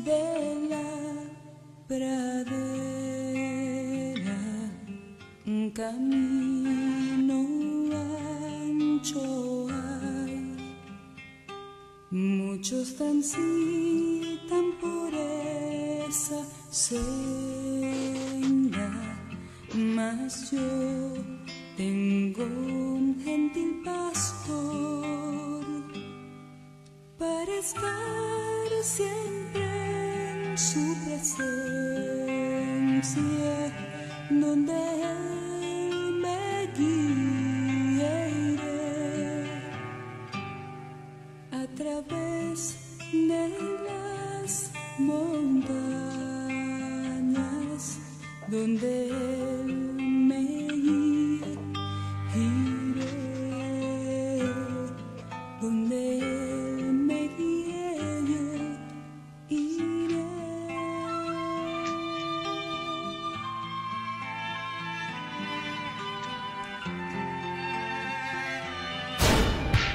de la pradera, un camino ancho hay. Muchos transitan por esa senda, mas yo tengo un gentil pastor para estar siempre en su presencia, donde Él me guíe, iré a través de las montañas, donde Él me guíe, iré donde Él me guíe, yo iré.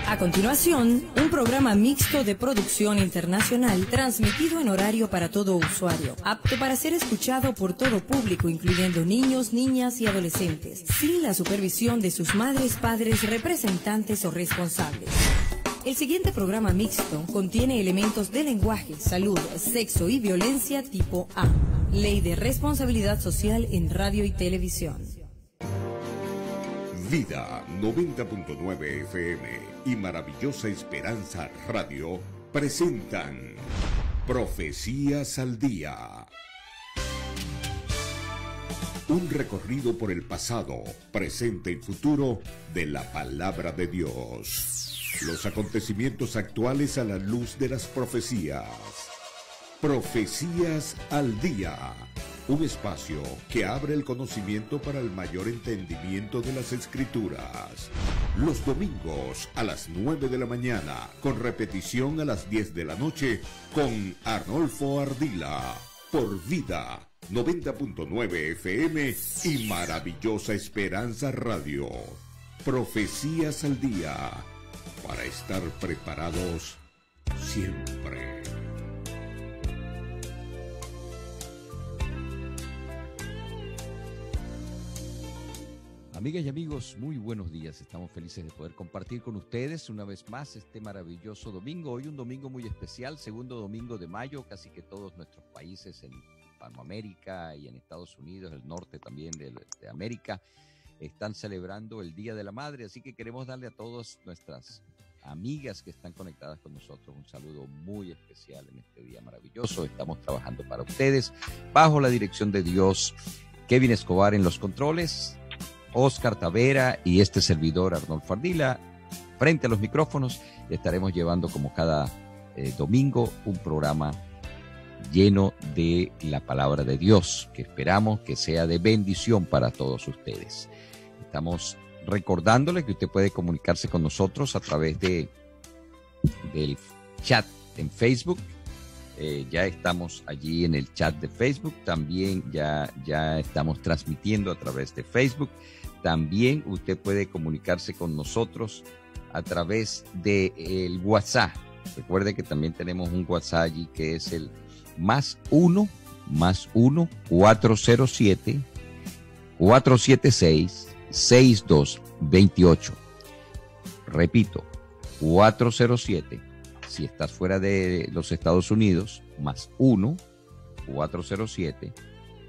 A continuación, un programa mixto de producción internacional transmitido en horario para todo usuario, apto para ser escuchado por todo público, incluyendo niños, niñas y adolescentes, sin la supervisión de sus madres, padres, representantes o responsables. El siguiente programa mixto contiene elementos de lenguaje, salud, sexo y violencia tipo A. Ley de Responsabilidad Social en Radio y Televisión. Vida 90.9 FM y Maravillosa Esperanza Radio presentan Profecías al Día. Un recorrido por el pasado, presente y futuro de la Palabra de Dios. Los acontecimientos actuales a la luz de las profecías. Profecías al Día. Un espacio que abre el conocimiento para el mayor entendimiento de las Escrituras. Los domingos a las 9 de la mañana, con repetición a las 10 de la noche, con Arnolfo Ardila, por Vida 90.9 FM y Maravillosa Esperanza Radio. Profecías al Día, para estar preparados siempre. Amigas y amigos, muy buenos días. Estamos felices de poder compartir con ustedes una vez más este maravilloso domingo. Hoy un domingo muy especial, segundo domingo de mayo. Casi que todos nuestros países en Hispanoamérica y en Estados Unidos, el norte también de América, están celebrando el Día de la Madre. Así que queremos darle a todas nuestras amigas que están conectadas con nosotros un saludo muy especial en este día maravilloso. Estamos trabajando para ustedes bajo la dirección de Dios. Kevin Escobar en los controles, Oscar Tavera y este servidor Arnolfo Ardila frente a los micrófonos. Estaremos llevando como cada domingo un programa lleno de la palabra de Dios, que esperamos que sea de bendición para todos ustedes. Estamos recordándole que usted puede comunicarse con nosotros a través del chat en Facebook. Ya estamos allí en el chat de Facebook. También ya estamos transmitiendo a través de Facebook. También usted puede comunicarse con nosotros a través del WhatsApp. Recuerde que también tenemos un WhatsApp allí que es el +1 407 476 6228. Repito, 407. Si estás fuera de los Estados Unidos, +1 407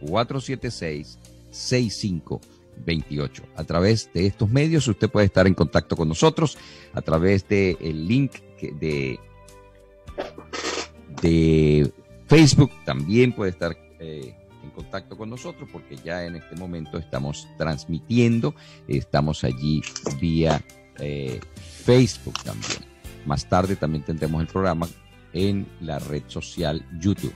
476 6528. A través de estos medios usted puede estar en contacto con nosotros a través del link de Facebook. También puede estar en contacto con nosotros porque ya en este momento estamos transmitiendo, estamos allí vía Facebook también. Más tarde también tendremos el programa en la red social YouTube.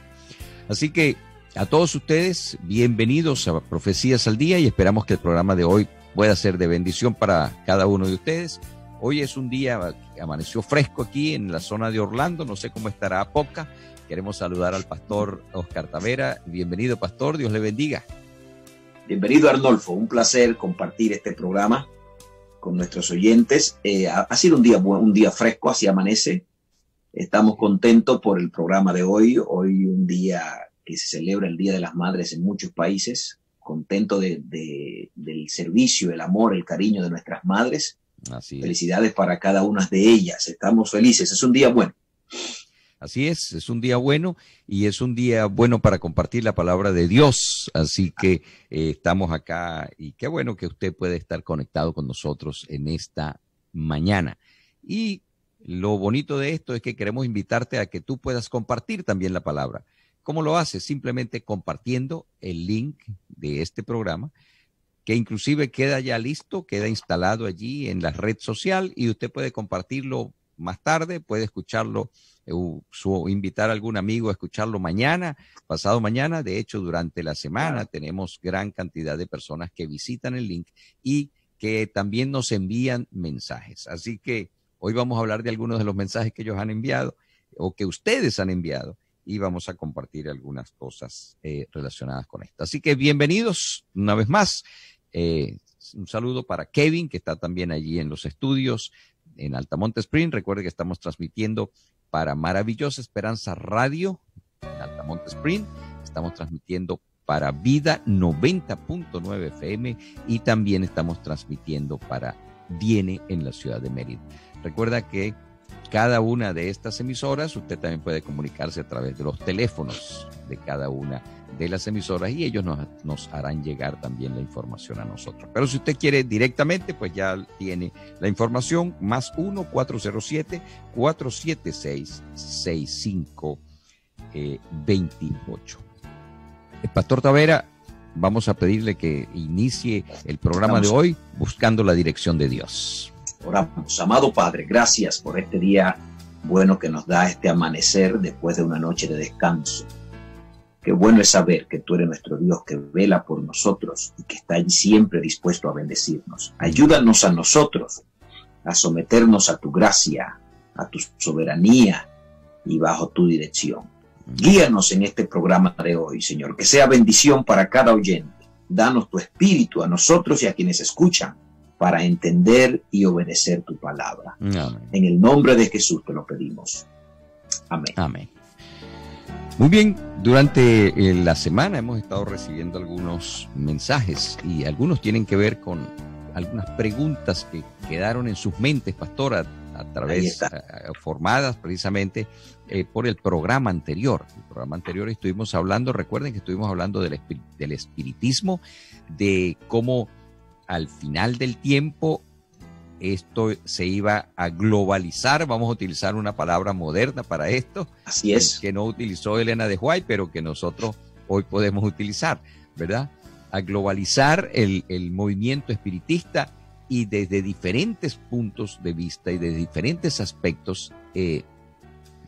Así que a todos ustedes, bienvenidos a Profecías al Día y esperamos que el programa de hoy pueda ser de bendición para cada uno de ustedes. Hoy es un día que amaneció fresco aquí en la zona de Orlando, no sé cómo estará Apoca. Queremos saludar al pastor Oscar Tavera. Bienvenido, pastor, Dios le bendiga. Bienvenido, Arnolfo, un placer compartir este programa con nuestros oyentes. Ha sido un día fresco, así amanece. Estamos contentos por el programa de hoy. Hoy un día que se celebra el Día de las Madres en muchos países. Contento del servicio, el amor, el cariño de nuestras madres. Así es. Felicidades para cada una de ellas. Estamos felices. Es un día bueno. Así es un día bueno y es un día bueno para compartir la palabra de Dios. Así que estamos acá y qué bueno que usted puede estar conectado con nosotros en esta mañana. Y lo bonito de esto es que queremos invitarte a que tú puedas compartir también la palabra. ¿Cómo lo haces? Simplemente compartiendo el link de este programa, que inclusive queda ya listo, queda instalado allí en la red social y usted puede compartirlo más tarde, puede escucharlo, invitar a algún amigo a escucharlo mañana, pasado mañana. De hecho, durante la semana tenemos gran cantidad de personas que visitan el link y que también nos envían mensajes. Así que hoy vamos a hablar de algunos de los mensajes que ellos han enviado o que ustedes han enviado y vamos a compartir algunas cosas relacionadas con esto. Así que bienvenidos una vez más. Un saludo para Kevin, que está también allí en los estudios en Altamonte Spring. Recuerde que estamos transmitiendo para Maravillosa Esperanza Radio en Altamonte Spring. Estamos transmitiendo para Vida 90.9 FM y también estamos transmitiendo para Viene en la ciudad de Mérida. Recuerda que cada una de estas emisoras, usted también puede comunicarse a través de los teléfonos de cada una de las emisoras y ellos nos harán llegar también la información a nosotros. Pero si usted quiere directamente, pues ya tiene la información, más 1-407-476-6528. Pastor Tavera, vamos a pedirle que inicie el programa de hoy buscando la dirección de Dios. Oramos. Amado Padre, gracias por este día bueno que nos da este amanecer después de una noche de descanso. Qué bueno es saber que tú eres nuestro Dios que vela por nosotros y que está siempre dispuesto a bendecirnos. Ayúdanos a nosotros a someternos a tu gracia, a tu soberanía y bajo tu dirección. Guíanos en este programa de hoy, Señor, que sea bendición para cada oyente. Danos tu espíritu a nosotros y a quienes escuchan para entender y obedecer tu palabra. Amén. En el nombre de Jesús te lo pedimos. Amén. Amén. Muy bien, durante la semana hemos estado recibiendo algunos mensajes y algunos tienen que ver con algunas preguntas que quedaron en sus mentes, pastora, a través, formadas precisamente por el programa anterior. El programa anterior estuvimos hablando, recuerden que estuvimos hablando del espiritismo, de cómo al final del tiempo esto se iba a globalizar. Vamos a utilizar una palabra moderna para esto. Así es. Que no utilizó Elena de White, pero que nosotros hoy podemos utilizar, ¿verdad? A globalizar el movimiento espiritista y desde diferentes puntos de vista y desde diferentes aspectos,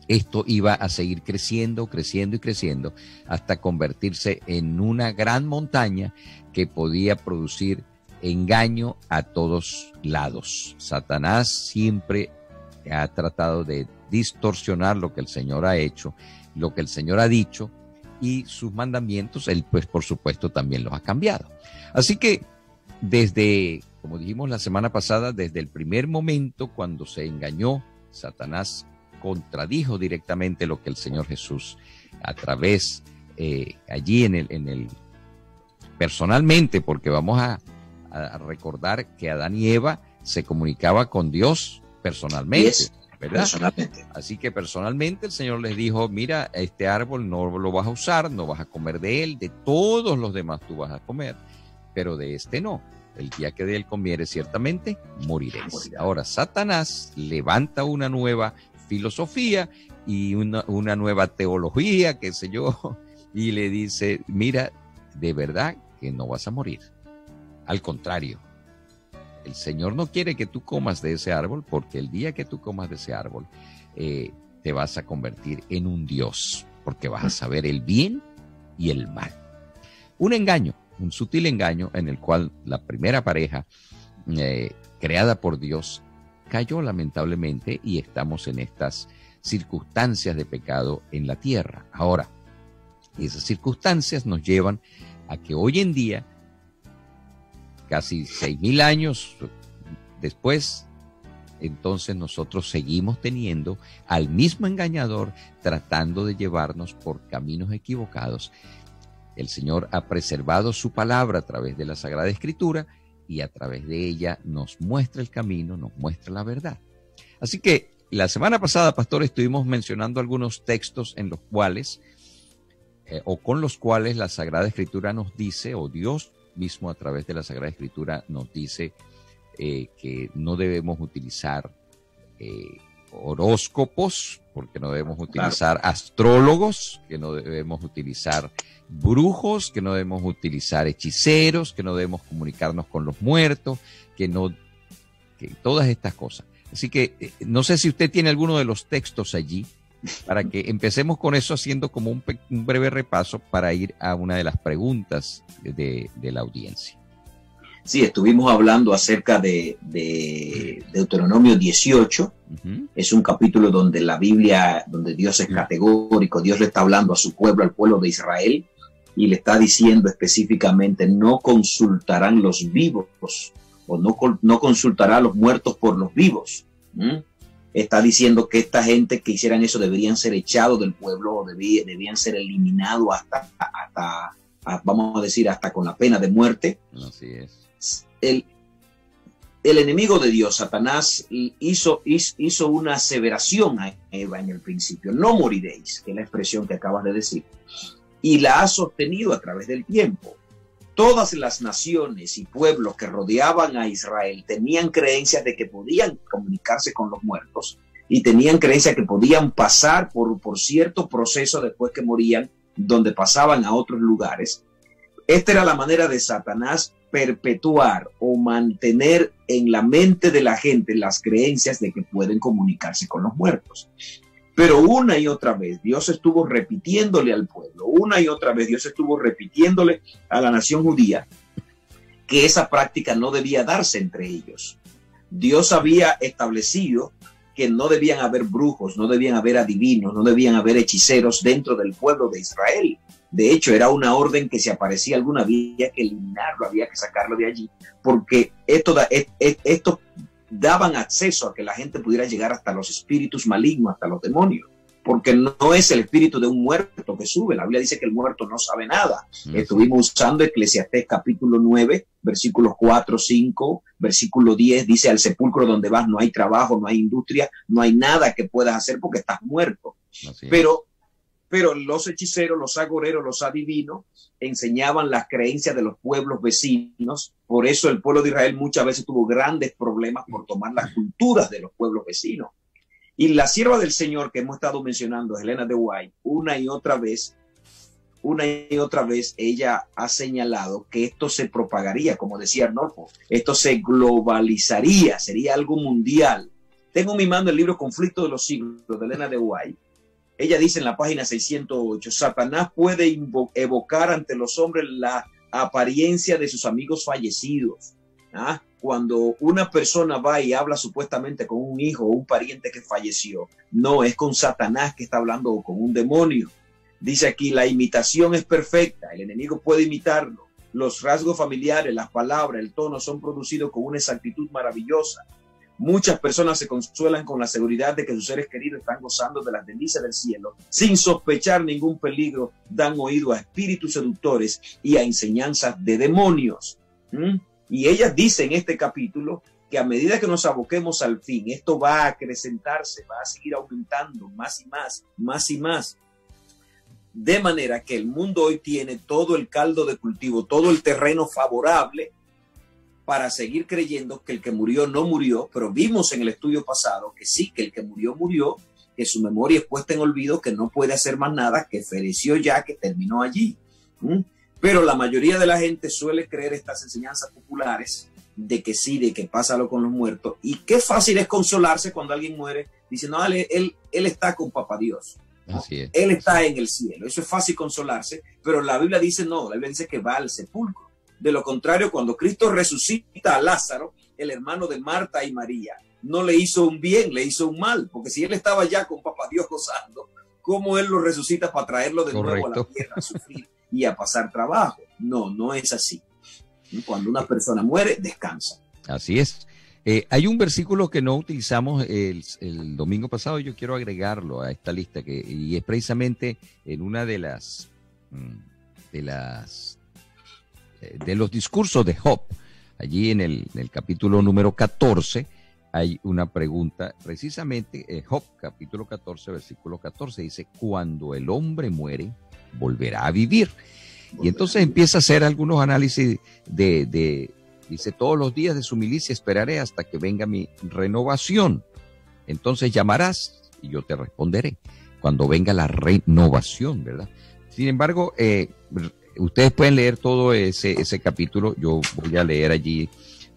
esto iba a seguir creciendo, creciendo y creciendo hasta convertirse en una gran montaña que podía producir engaño a todos lados. Satanás siempre ha tratado de distorsionar lo que el Señor ha hecho, lo que el Señor ha dicho y sus mandamientos, él pues por supuesto también los ha cambiado. Así que desde, como dijimos la semana pasada, desde el primer momento cuando se engañó, Satanás contradijo directamente lo que el Señor Jesús a través allí en el personalmente, porque vamos a recordar que Adán y Eva se comunicaba con Dios personalmente, ¿verdad? Personalmente. Así que personalmente el Señor les dijo, mira, este árbol no lo vas a usar, no vas a comer de él, de todos los demás tú vas a comer, pero de este no. El día que de él comieres ciertamente moriréis. Ahora Satanás levanta una nueva filosofía y una nueva teología, qué sé yo, y le dice, mira, de verdad que no vas a morir. Al contrario, el Señor no quiere que tú comas de ese árbol, porque el día que tú comas de ese árbol, te vas a convertir en un Dios, porque vas a saber el bien y el mal. Un engaño, un sutil engaño en el cual la primera pareja creada por Dios cayó lamentablemente y estamos en estas circunstancias de pecado en la tierra. Ahora, esas circunstancias nos llevan a que hoy en día, casi 6,000 años después, entonces nosotros seguimos teniendo al mismo engañador tratando de llevarnos por caminos equivocados. El Señor ha preservado su palabra a través de la Sagrada Escritura y a través de ella nos muestra el camino, nos muestra la verdad. Así que la semana pasada, pastor, estuvimos mencionando algunos textos en los cuales o con los cuales la Sagrada Escritura nos dice, o Dios mismo a través de la Sagrada Escritura nos dice que no debemos utilizar horóscopos, porque no debemos utilizar astrólogos, que no debemos utilizar brujos, que no debemos utilizar hechiceros, que no debemos comunicarnos con los muertos, que todas estas cosas. Así que no sé si usted tiene alguno de los textos allí, para que empecemos con eso haciendo como un breve repaso para ir a una de las preguntas de la audiencia. Sí, estuvimos hablando acerca de Deuteronomio 18. Es un capítulo donde la Biblia, donde Dios es categórico, Dios le está hablando a su pueblo, al pueblo de Israel, y le está diciendo específicamente, no consultarán los vivos, o no consultará a los muertos por los vivos. Está diciendo que esta gente que hicieran eso deberían ser echados del pueblo, o debían ser eliminados hasta, vamos a decir, hasta con la pena de muerte. Así es. El enemigo de Dios, Satanás, hizo una aseveración a Eva en el principio, no moriréis, que es la expresión que acabas de decir, y la ha sostenido a través del tiempo. Todas las naciones y pueblos que rodeaban a Israel tenían creencias de que podían comunicarse con los muertos y tenían creencias que podían pasar por cierto proceso después que morían, donde pasaban a otros lugares. Esta era la manera de Satanás perpetuar o mantener en la mente de la gente las creencias de que pueden comunicarse con los muertos. Pero una y otra vez Dios estuvo repitiéndole al pueblo, una y otra vez Dios estuvo repitiéndole a la nación judía que esa práctica no debía darse entre ellos. Dios había establecido que no debían haber brujos, no debían haber adivinos, no debían haber hechiceros dentro del pueblo de Israel. De hecho, era una orden que si aparecía alguna había que eliminarlo, había que sacarlo de allí, porque esto daban acceso a que la gente pudiera llegar hasta los espíritus malignos, hasta los demonios, porque no es el espíritu de un muerto que sube. La Biblia dice que el muerto no sabe nada. Estuvimos usando Eclesiastés capítulo 9, versículos 4, 5, versículo 10, dice: al sepulcro donde vas no hay trabajo, no hay industria, no hay nada que puedas hacer porque estás muerto. Pero los hechiceros, los agoreros, los adivinos enseñaban las creencias de los pueblos vecinos. Por eso el pueblo de Israel muchas veces tuvo grandes problemas por tomar las culturas de los pueblos vecinos. Y la sierva del Señor que hemos estado mencionando, Helena de White, una y otra vez, ella ha señalado que esto se propagaría, como decía Arnolfo, esto se globalizaría, sería algo mundial. Tengo en mi mano el libro Conflicto de los Siglos de Helena de White. Ella dice en la página 608, Satanás puede evocar ante los hombres la apariencia de sus amigos fallecidos. Cuando una persona va y habla supuestamente con un hijo o un pariente que falleció, no es con Satanás que está hablando o con un demonio. Dice aquí, la imitación es perfecta, el enemigo puede imitarlo. Los rasgos familiares, las palabras, el tono son producidos con una exactitud maravillosa. Muchas personas se consuelan con la seguridad de que sus seres queridos están gozando de las delicias del cielo, sin sospechar ningún peligro. Dan oído a espíritus seductores y a enseñanzas de demonios. Y ella dice en este capítulo que a medida que nos aboquemos al fin, esto va a acrecentarse, va a seguir aumentando más y más, más y más. De manera que el mundo hoy tiene todo el caldo de cultivo, todo el terreno favorable para seguir creyendo que el que murió no murió, pero vimos en el estudio pasado que sí, que el que murió murió, que su memoria es puesta en olvido, que no puede hacer más nada, que pereció ya, que terminó allí. Pero la mayoría de la gente suele creer estas enseñanzas populares de que sí, de que pásalo con los muertos, y qué fácil es consolarse cuando alguien muere, dice, no, él está con Papá Dios. Así es. Él está en el cielo. Eso es fácil consolarse, pero la Biblia dice no, la Biblia dice que va al sepulcro. De lo contrario, cuando Cristo resucita a Lázaro, el hermano de Marta y María, no le hizo un bien, le hizo un mal, porque si él estaba ya con Papá Dios gozando, ¿cómo él lo resucita para traerlo de nuevo a la tierra a sufrir y a pasar trabajo? No, no es así. Cuando una persona muere, descansa. Así es. Hay un versículo que no utilizamos el domingo pasado, y yo quiero agregarlo a esta lista, y es precisamente en una de los discursos de Job. Allí en el capítulo número 14 hay una pregunta, precisamente Job, capítulo 14, versículo 14, dice: cuando el hombre muere, volverá a vivir. Y entonces empieza a hacer algunos análisis dice: todos los días de su milicia esperaré hasta que venga mi renovación. Entonces llamarás y yo te responderé cuando venga la renovación, ¿verdad? Sin embargo, ustedes pueden leer todo ese capítulo. Yo voy a leer allí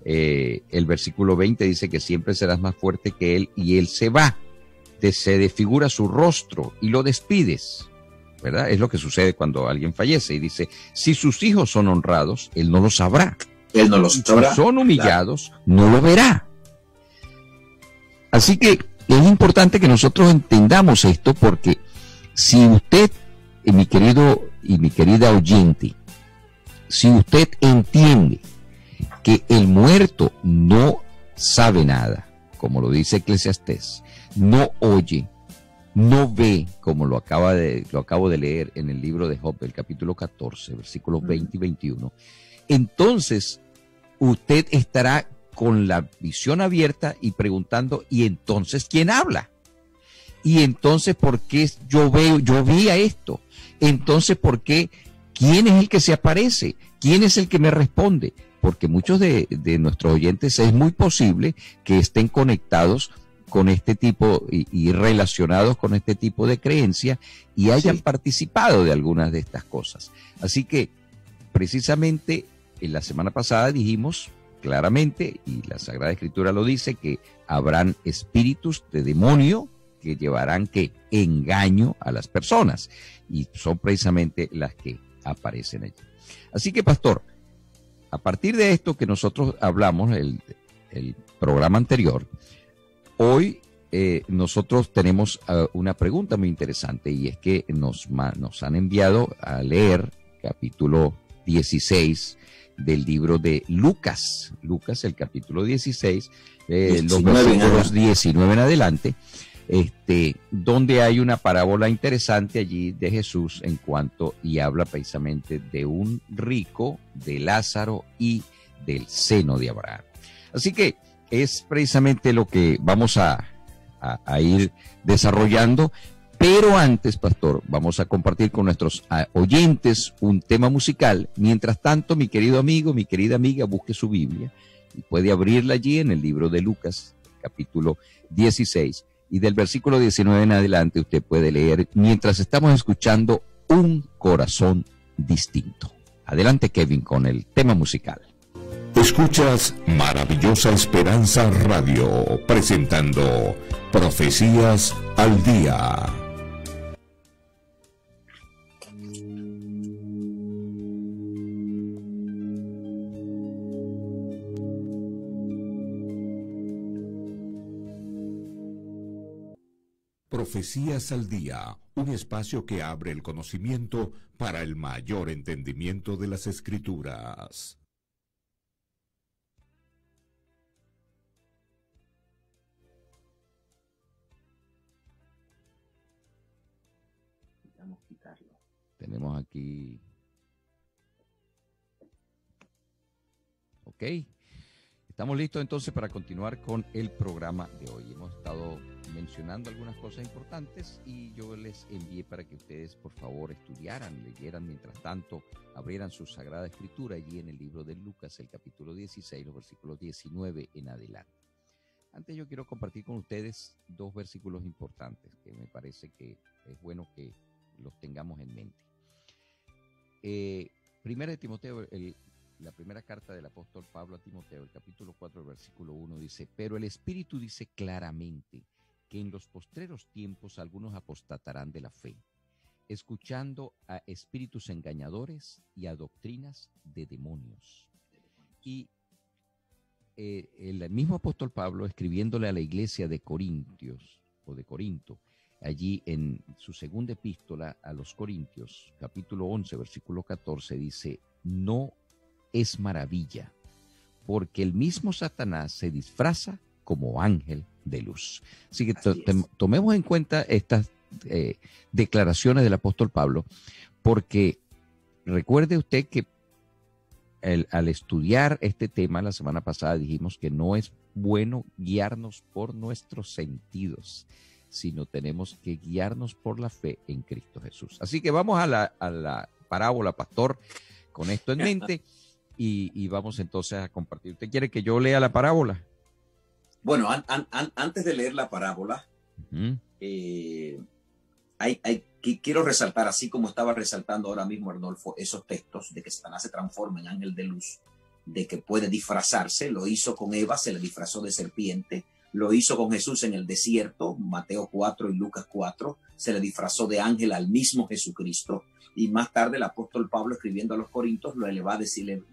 el versículo 20, dice que siempre serás más fuerte que él, y él se va, se desfigura su rostro y lo despides, ¿verdad? Es lo que sucede cuando alguien fallece. Y dice: si sus hijos son honrados, él no lo sabrá. Él no lo sabrá. Si son humillados, no lo verá. Así que es importante que nosotros entendamos esto, porque si usted, mi querido y mi querida oyente, si usted entiende que el muerto no sabe nada, como lo dice Eclesiastés, no oye, no ve, como lo acabo de leer en el libro de Job, el capítulo 14, versículos 20 y 21, entonces usted estará con la visión abierta y preguntando: ¿y entonces quién habla? ¿Y entonces por qué yo veía esto? Entonces, ¿por qué? ¿Quién es el que se aparece? ¿Quién es el que me responde? Porque muchos de nuestros oyentes es muy posible que estén conectados con este tipo y relacionados con este tipo de creencia y hayan participado de algunas de estas cosas. Así que, precisamente, en la semana pasada dijimos claramente, y la Sagrada Escritura lo dice, que habrán espíritus de demonio que llevarán engaño a las personas, y son precisamente las que aparecen allí. Así que, pastor, a partir de esto que nosotros hablamos el programa anterior, hoy nosotros tenemos una pregunta muy interesante, y es que nos han enviado a leer capítulo 16 del libro de Lucas, el capítulo 16, los versículos 19 en adelante, donde hay una parábola interesante allí de Jesús y habla precisamente de un rico, de Lázaro y del seno de Abraham. Así que es precisamente lo que vamos a ir desarrollando. Pero antes, pastor, vamos a compartir con nuestros oyentes un tema musical. Mientras tanto, mi querido amigo, mi querida amiga, busque su Biblia y puede abrirla allí en el libro de Lucas, capítulo 16. Y del versículo 19 en adelante usted puede leer mientras estamos escuchando Un Corazón Distinto. Adelante, Kevin, con el tema musical. Escuchas Maravillosa Esperanza Radio, presentando Profecías al Día. Profecías al Día, un espacio que abre el conocimiento para el mayor entendimiento de las Escrituras. Tenemos aquí. Ok. Estamos listos entonces para continuar con el programa de hoy. Hemos estado mencionando algunas cosas importantes y yo les envié para que ustedes, por favor, estudiaran, leyeran, mientras tanto, abrieran su Sagrada Escritura allí en el libro de Lucas, el capítulo 16, los versículos 19 en adelante. Antes yo quiero compartir con ustedes dos versículos importantes que me parece que es bueno que los tengamos en mente. Primera de Timoteo, la primera carta del apóstol Pablo a Timoteo, el capítulo 4, el versículo 1 dice: pero el Espíritu dice claramente que en los postreros tiempos algunos apostatarán de la fe, escuchando a espíritus engañadores y a doctrinas de demonios. Y el mismo apóstol Pablo, escribiéndole a la iglesia de Corinto, allí en su segunda epístola a los Corintios, capítulo 11, versículo 14, dice: no es maravilla, porque el mismo Satanás se disfraza como ángel de luz. Así que tomemos en cuenta estas declaraciones del apóstol Pablo, porque recuerde usted que al estudiar este tema la semana pasada dijimos que no es bueno guiarnos por nuestros sentidos, sino tenemos que guiarnos por la fe en Cristo Jesús. Así que vamos a la parábola, pastor, con esto en mente y vamos entonces a compartir. ¿Usted quiere que yo lea la parábola? Bueno, antes de leer la parábola, quiero resaltar, así como estaba resaltando ahora mismo Arnolfo, esos textos de que Satanás se transforma en ángel de luz, de que puede disfrazarse. Lo hizo con Eva, se le disfrazó de serpiente. Lo hizo con Jesús en el desierto, Mateo 4 y Lucas 4, se le disfrazó de ángel al mismo Jesucristo. Y más tarde el apóstol Pablo, escribiendo a los Corintios, le va a decir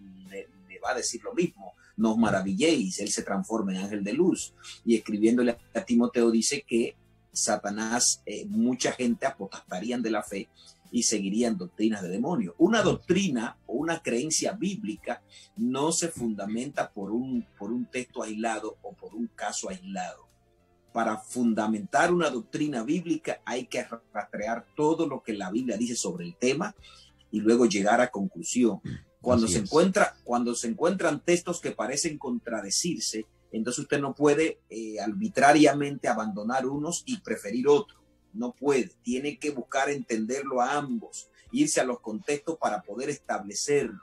lo mismo. No os maravilléis, él se transforma en ángel de luz. Y escribiéndole a Timoteo dice que Satanás, mucha gente apostastarían de la fe y seguirían doctrinas de demonios. Una doctrina o una creencia bíblica no se fundamenta por un texto aislado o por un caso aislado. Para fundamentar una doctrina bíblica hay que rastrear todo lo que la Biblia dice sobre el tema y luego llegar a conclusión. Cuando se encuentran textos que parecen contradecirse, entonces usted no puede arbitrariamente abandonar unos y preferir otros. No puede, tiene que buscar entenderlo a ambos, irse a los contextos para poder establecerlo.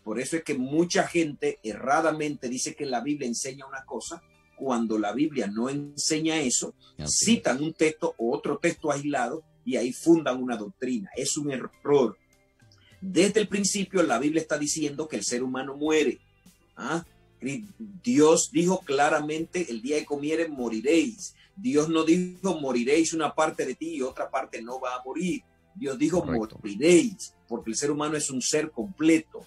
Por eso es que mucha gente erradamente dice que la Biblia enseña una cosa, cuando la Biblia no enseña eso, citan un texto o otro texto aislado y ahí fundan una doctrina. Es un error. Desde el principio la Biblia está diciendo que el ser humano muere. Dios dijo claramente, el día que comieren moriréis. Dios no dijo moriréis una parte de ti y otra parte no va a morir. Dios dijo moriréis, porque el ser humano es un ser completo.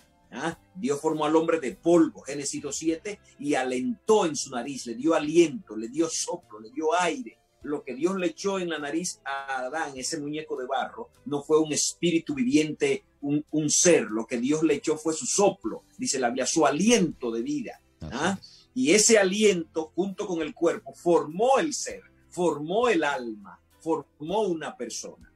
Dios formó al hombre de polvo, Génesis 2:7, y alentó en su nariz, le dio aliento, le dio soplo, le dio aire. Lo que Dios le echó en la nariz a Adán, ese muñeco de barro, no fue un espíritu viviente, un ser. Lo que Dios le echó fue su soplo, dice la Biblia, su aliento de vida. Y ese aliento, junto con el cuerpo, formó el ser, formó el alma, formó una persona.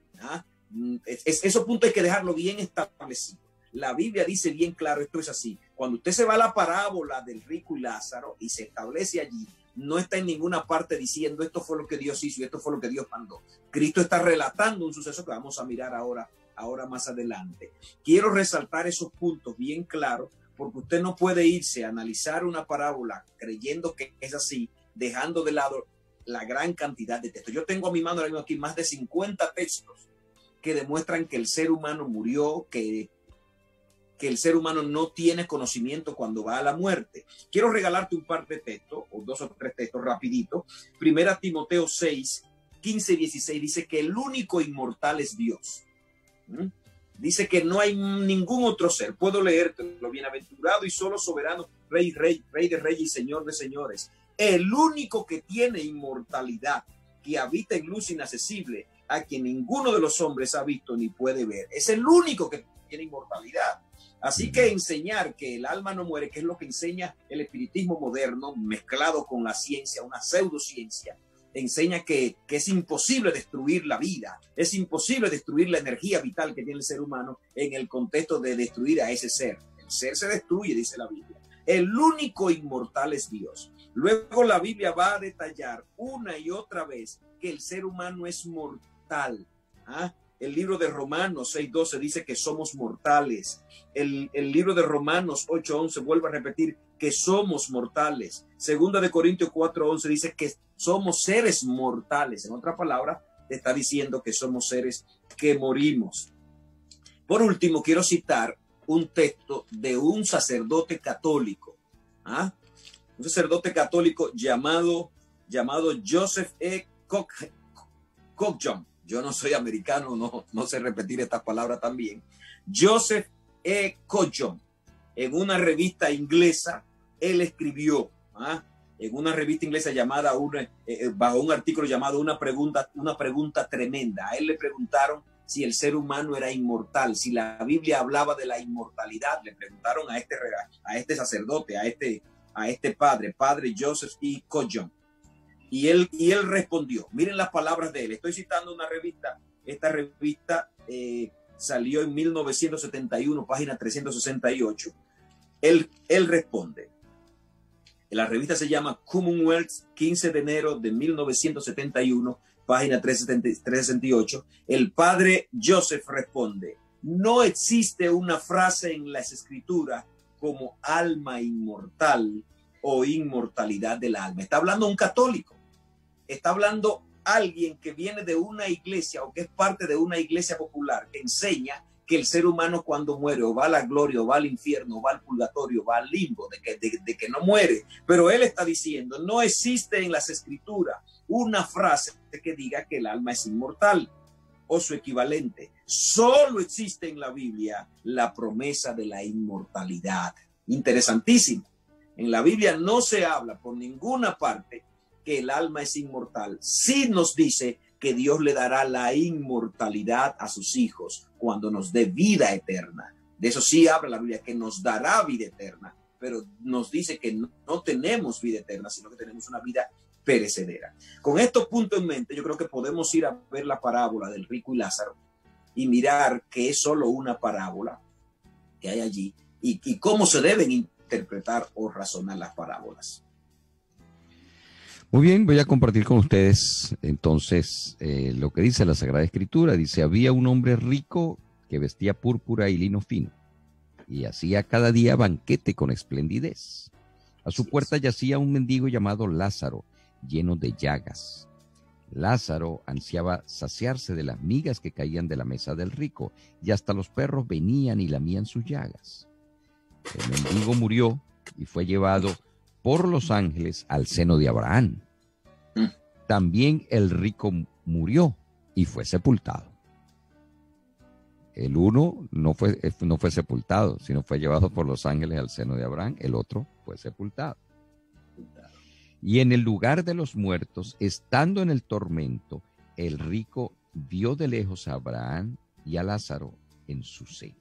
Esos puntos hay que dejarlo bien establecido. La Biblia dice bien claro, esto es así. Cuando usted se va a la parábola del rico y Lázaro y se establece allí, no está en ninguna parte diciendo esto fue lo que Dios hizo y esto fue lo que Dios mandó. Cristo está relatando un suceso que vamos a mirar ahora más adelante. Quiero resaltar esos puntos bien claros, porque usted no puede irse a analizar una parábola creyendo que es así, dejando de lado la gran cantidad de textos. Yo tengo a mi mano ahora mismo aquí más de 50 textos que demuestran que el ser humano murió, que el ser humano no tiene conocimiento cuando va a la muerte. Quiero regalarte un par de textos, o 2 o 3 textos rapidito. Primera Timoteo 6, 15 y 16 dice que el único inmortal es Dios. Dice que no hay ningún otro ser. Puedo leerte lo bienaventurado y solo soberano, rey de reyes y señor de señores. El único que tiene inmortalidad, que habita en luz inaccesible, a quien ninguno de los hombres ha visto ni puede ver. Es el único que tiene inmortalidad. Así que enseñar que el alma no muere, que es lo que enseña el espiritismo moderno, mezclado con la ciencia, una pseudociencia, enseña que es imposible destruir la vida, es imposible destruir la energía vital que tiene el ser humano en el contexto de destruir a ese ser. El ser se destruye, dice la Biblia. El único inmortal es Dios. Luego la Biblia va a detallar una y otra vez que el ser humano es mortal. El libro de Romanos 6:12 dice que somos mortales. El libro de Romanos 8:11 vuelve a repetir que somos mortales. Segunda de Corintios 4:11 dice que somos seres mortales. En otra palabra, está diciendo que somos seres que morimos. Por último, quiero citar un texto de un sacerdote católico. Un sacerdote católico llamado Joseph E. Cogjon. Yo no soy americano, no sé repetir estas palabras también. Joseph E. Cogjon, en una revista inglesa, él escribió, en una revista inglesa llamada, bajo un artículo llamado una pregunta tremenda. A él le preguntaron si el ser humano era inmortal, si la Biblia hablaba de la inmortalidad. Le preguntaron a este sacerdote, a a este padre Joseph E. Cojon. Y él respondió. Miren las palabras de él. Estoy citando una revista. Esta revista salió en 1971, página 368. Él responde. La revista se llama Commonwealth, 15 de enero de 1971, página 368. El padre Joseph responde: no existe una frase en las escrituras como alma inmortal o inmortalidad del alma. Está hablando un católico. Está hablando alguien que viene de una iglesia o que es parte de una iglesia popular que enseña que el ser humano cuando muere o va a la gloria o va al infierno o va al purgatorio, va al limbo, de que no muere. Pero él está diciendo, no existe en las escrituras una frase que diga que el alma es inmortal o su equivalente. Solo existe en la Biblia la promesa de la inmortalidad. Interesantísimo. En la Biblia no se habla por ninguna parte que el alma es inmortal. Sí nos dice que Dios le dará la inmortalidad a sus hijos cuando nos dé vida eterna. De eso sí habla la Biblia, que nos dará vida eterna, pero nos dice que no tenemos vida eterna, sino que tenemos una vida perecedera. Con estos puntos en mente, yo creo que podemos ir a ver la parábola del rico y Lázaro y mirar que es solo una parábola que hay allí y cómo se deben interpretar o razonar las parábolas. Muy bien, voy a compartir con ustedes entonces lo que dice la Sagrada Escritura. Dice, había un hombre rico que vestía púrpura y lino fino y hacía cada día banquete con esplendidez. A su puerta yacía un mendigo llamado Lázaro, lleno de llagas. Lázaro ansiaba saciarse de las migas que caían de la mesa del rico, y hasta los perros venían y lamían sus llagas. El mendigo murió y fue llevado por los ángeles al seno de Abraham. También el rico murió y fue sepultado. El uno no fue sepultado, sino fue llevado por los ángeles al seno de Abraham. El otro fue sepultado. Y en el lugar de los muertos, estando en el tormento, el rico vio de lejos a Abraham y a Lázaro en su seno.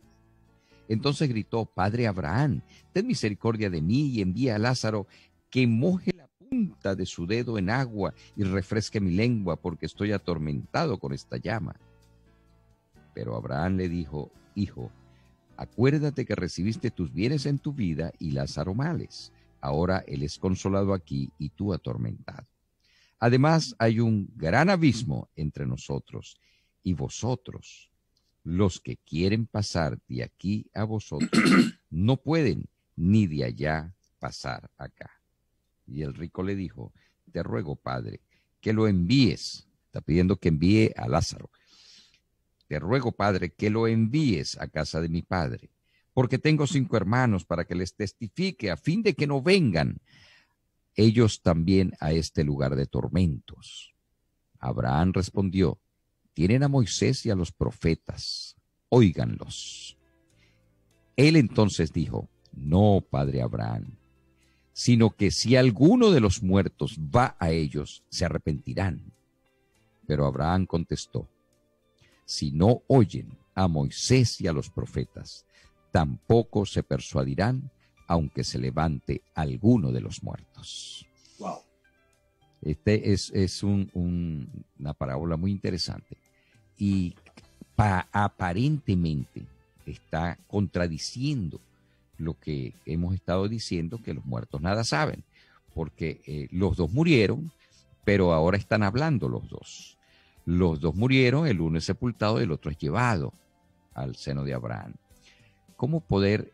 Entonces gritó, Padre Abraham, ten misericordia de mí y envía a Lázaro que moje la punta de su dedo en agua y refresque mi lengua, porque estoy atormentado con esta llama. Pero Abraham le dijo, hijo, acuérdate que recibiste tus bienes en tu vida y Lázaro males. Ahora él es consolado aquí y tú atormentado. Además hay un gran abismo entre nosotros y vosotros. Los que quieren pasar de aquí a vosotros no pueden, ni de allá pasar acá. Y el rico le dijo, te ruego, Padre, que lo envíes. Está pidiendo que envíe a Lázaro. Te ruego, Padre, que lo envíes a casa de mi padre, porque tengo 5 hermanos para que les testifique a fin de que no vengan ellos también a este lugar de tormentos. Abraham respondió, tienen a Moisés y a los profetas, óiganlos. Él entonces dijo, no, Padre Abraham, sino que si alguno de los muertos va a ellos, se arrepentirán. Pero Abraham contestó, si no oyen a Moisés y a los profetas, tampoco se persuadirán, aunque se levante alguno de los muertos. Wow. Este es una parábola muy interesante y aparentemente está contradiciendo lo que hemos estado diciendo, que los muertos nada saben, porque los dos murieron, pero ahora están hablando los dos. Los dos murieron, el uno es sepultado y el otro es llevado al seno de Abraham. ¿Cómo poder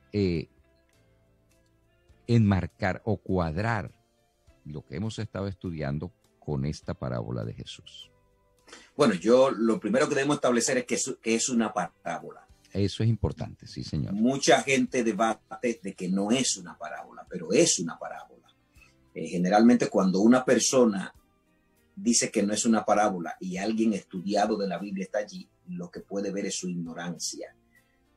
enmarcar o cuadrar lo que hemos estado estudiando con esta parábola de Jesús? Bueno, lo primero que debemos establecer es que es una parábola. Eso es importante, sí, señor. Mucha gente debate de que no es una parábola, pero es una parábola. Generalmente cuando una persona dice que no es una parábola y alguien estudiado de la Biblia está allí, lo que puede ver es su ignorancia,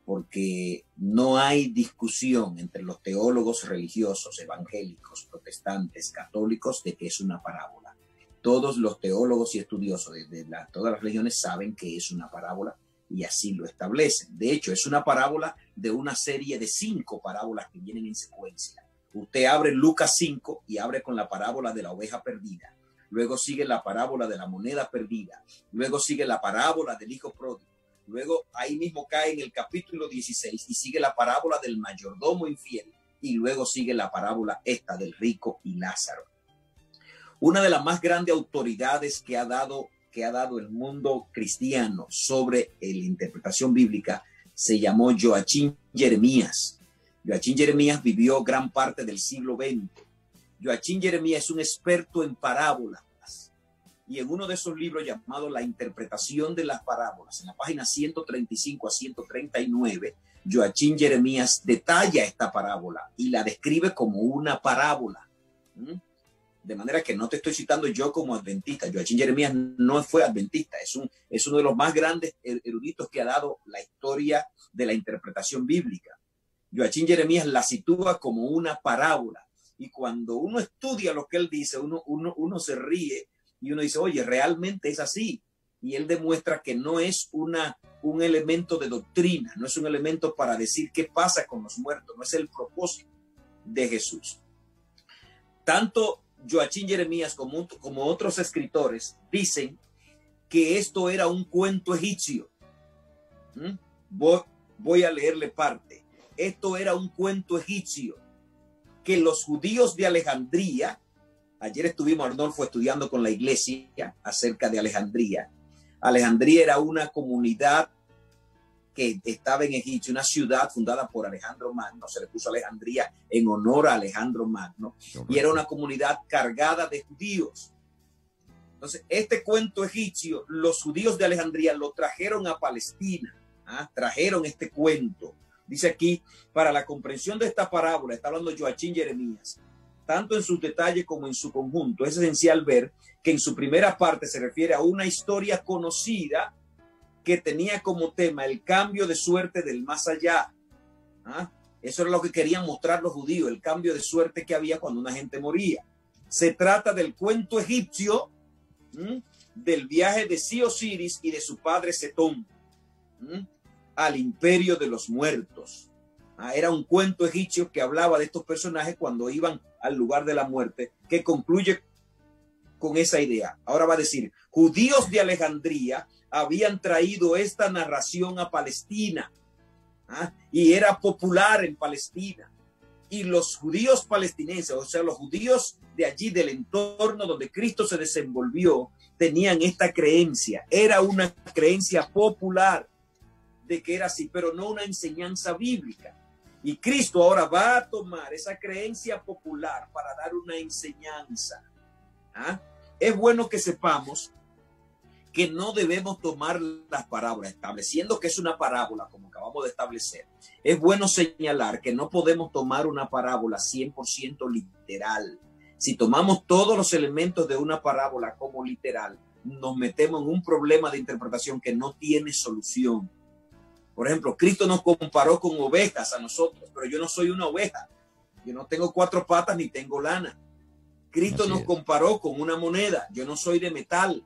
porque no hay discusión entre los teólogos religiosos, evangélicos, protestantes, católicos, de que es una parábola. Todos los teólogos y estudiosos de todas las religiones saben que es una parábola y así lo establecen. De hecho, es una parábola de una serie de 5 parábolas que vienen en secuencia. Usted abre Lucas 5 y abre con la parábola de la oveja perdida. Luego sigue la parábola de la moneda perdida. Luego sigue la parábola del hijo pródigo. Luego ahí mismo cae en el capítulo 16 y sigue la parábola del mayordomo infiel. Y luego sigue la parábola esta del rico y Lázaro. Una de las más grandes autoridades que ha dado el mundo cristiano sobre la interpretación bíblica se llamó Joachim Jeremías. Joachim Jeremías vivió gran parte del siglo XX. Joachim Jeremías es un experto en parábolas. Y en uno de esos libros llamado La interpretación de las parábolas, en la página 135 a 139, Joachim Jeremías detalla esta parábola y la describe como una parábola. De manera que no te estoy citando yo como adventista. Joachim Jeremías no fue adventista, es uno de los más grandes eruditos que ha dado la historia de la interpretación bíblica. Joachim Jeremías la sitúa como una parábola. Y cuando uno estudia lo que él dice, uno se ríe y uno dice, oye, realmente es así. Y él demuestra que no es un elemento de doctrina, no es un elemento para decir qué pasa con los muertos, no es el propósito de Jesús. Tanto Joachim Jeremías como otros escritores dicen que esto era un cuento egipcio. Voy a leerle parte. Esto era un cuento egipcio que los judíos de Alejandría, ayer estuvimos, Arnolfo, estudiando con la iglesia acerca de Alejandría. Alejandría era una comunidad que estaba en Egipto, una ciudad fundada por Alejandro Magno, se le puso Alejandría en honor a Alejandro Magno, y era una comunidad cargada de judíos. Entonces, este cuento egipcio, los judíos de Alejandría lo trajeron a Palestina, trajeron este cuento. Dice aquí, para la comprensión de esta parábola, está hablando Joachim Jeremías, tanto en sus detalles como en su conjunto, es esencial ver que en su primera parte se refiere a una historia conocida que tenía como tema el cambio de suerte del más allá. Eso era lo que querían mostrar los judíos, el cambio de suerte que había cuando una gente moría. Se trata del cuento egipcio, del viaje de Osiris y de su padre Setón al imperio de los muertos. Era un cuento egipcio que hablaba de estos personajes cuando iban al lugar de la muerte, que concluye con esa idea. Ahora va a decir, judíos de Alejandría habían traído esta narración a Palestina, y era popular en Palestina. Y los judíos palestinenses, o sea, los judíos de allí, del entorno donde Cristo se desenvolvió, tenían esta creencia. Era una creencia popular de que era así, pero no una enseñanza bíblica. Y Cristo ahora va a tomar esa creencia popular para dar una enseñanza. Es bueno que sepamos que no debemos tomar las parábolas, estableciendo que es una parábola, como acabamos de establecer. Es bueno señalar que no podemos tomar una parábola 100% literal. Si tomamos todos los elementos de una parábola como literal, nos metemos en un problema de interpretación que no tiene solución. Por ejemplo, Cristo nos comparó con ovejas a nosotros, pero yo no soy una oveja. Yo no tengo 4 patas ni tengo lana. Cristo nos comparó con una moneda. Yo no soy de metal.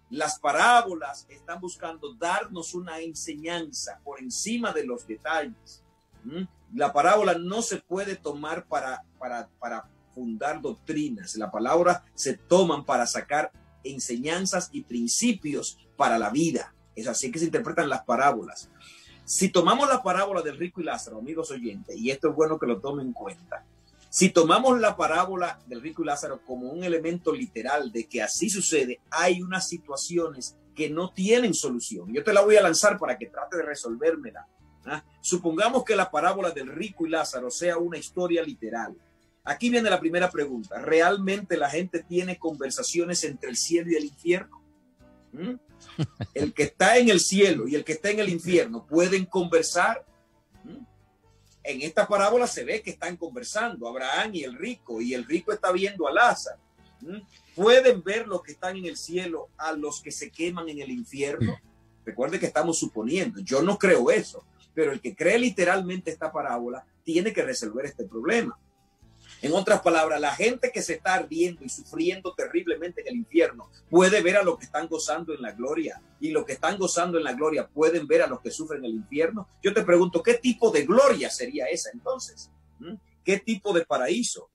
Las parábolas están buscando darnos una enseñanza por encima de los detalles. La parábola no se puede tomar para fundar doctrinas. La palabra se toman para sacar enseñanzas y principios para la vida. Es así que se interpretan las parábolas. Si tomamos la parábola del rico y Lázaro, amigos oyentes, y esto es bueno que lo tomen en cuenta, si tomamos la parábola del rico y Lázaro como un elemento literal de que así sucede, hay unas situaciones que no tienen solución. Yo te la voy a lanzar para que trate de resolvérmela. Supongamos que la parábola del rico y Lázaro sea una historia literal. Aquí viene la primera pregunta. ¿Realmente la gente tiene conversaciones entre el cielo y el infierno? El que está en el cielo y el que está en el infierno pueden conversar. En esta parábola se ve que están conversando Abraham y el rico está viendo a Lázaro. ¿Pueden ver los que están en el cielo a los que se queman en el infierno? Recuerde que estamos suponiendo, yo no creo eso, pero el que cree literalmente esta parábola tiene que resolver este problema. En otras palabras, la gente que se está ardiendo y sufriendo terriblemente en el infierno puede ver a los que están gozando en la gloria, y los que están gozando en la gloria pueden ver a los que sufren en el infierno. Yo te pregunto, ¿qué tipo de gloria sería esa entonces? ¿Qué tipo de paraíso?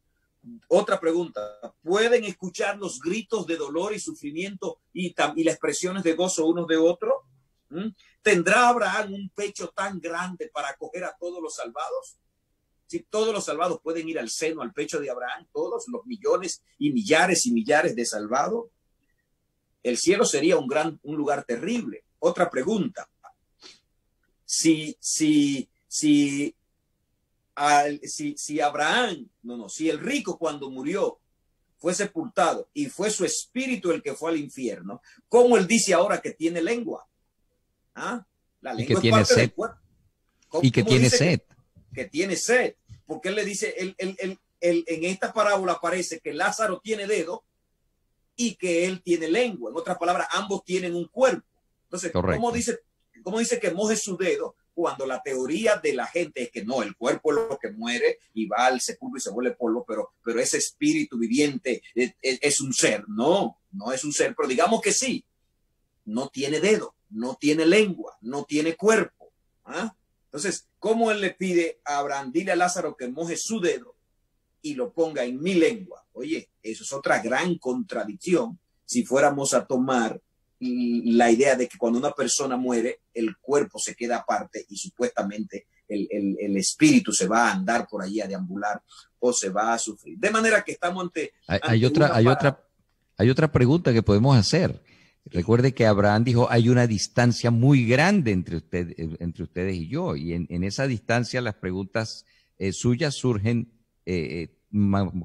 Otra pregunta, ¿pueden escuchar los gritos de dolor y sufrimiento y las expresiones de gozo unos de otros? ¿Tendrá Abraham un pecho tan grande para acoger a todos los salvados? Si todos los salvados pueden ir al seno, al pecho de Abraham, todos los millones y millares de salvados, el cielo sería un lugar terrible. Otra pregunta, si Abraham, si el rico cuando murió fue sepultado y fue su espíritu el que fue al infierno, ¿cómo él dice ahora que tiene lengua? ¿Ah? La lengua y que es tiene parte sed. del cuerpo. Y que tiene sed. Que tiene sed. Porque él le dice, en esta parábola parece que Lázaro tiene dedo y que él tiene lengua. En otras palabras, ambos tienen un cuerpo. Entonces, ¿cómo dice que moje su dedo? Cuando la teoría de la gente es que no, el cuerpo es lo que muere y va al sepulcro y se vuelve polvo, pero ese espíritu viviente es un ser. No es un ser, pero digamos que sí. No tiene dedo, no tiene lengua, no tiene cuerpo. ¿Ah? Entonces, ¿cómo él le pide a Abraham, dile a Lázaro que moje su dedo y lo ponga en mi lengua? Oye, eso es otra gran contradicción si fuéramos a tomar la idea de que cuando una persona muere, el cuerpo se queda aparte y supuestamente el espíritu se va a andar por allí a deambular o se va a sufrir. De manera que estamos ante hay otra pregunta que podemos hacer. Recuerde que Abraham dijo, hay una distancia muy grande entre ustedes y yo, y en esa distancia las preguntas suyas surgen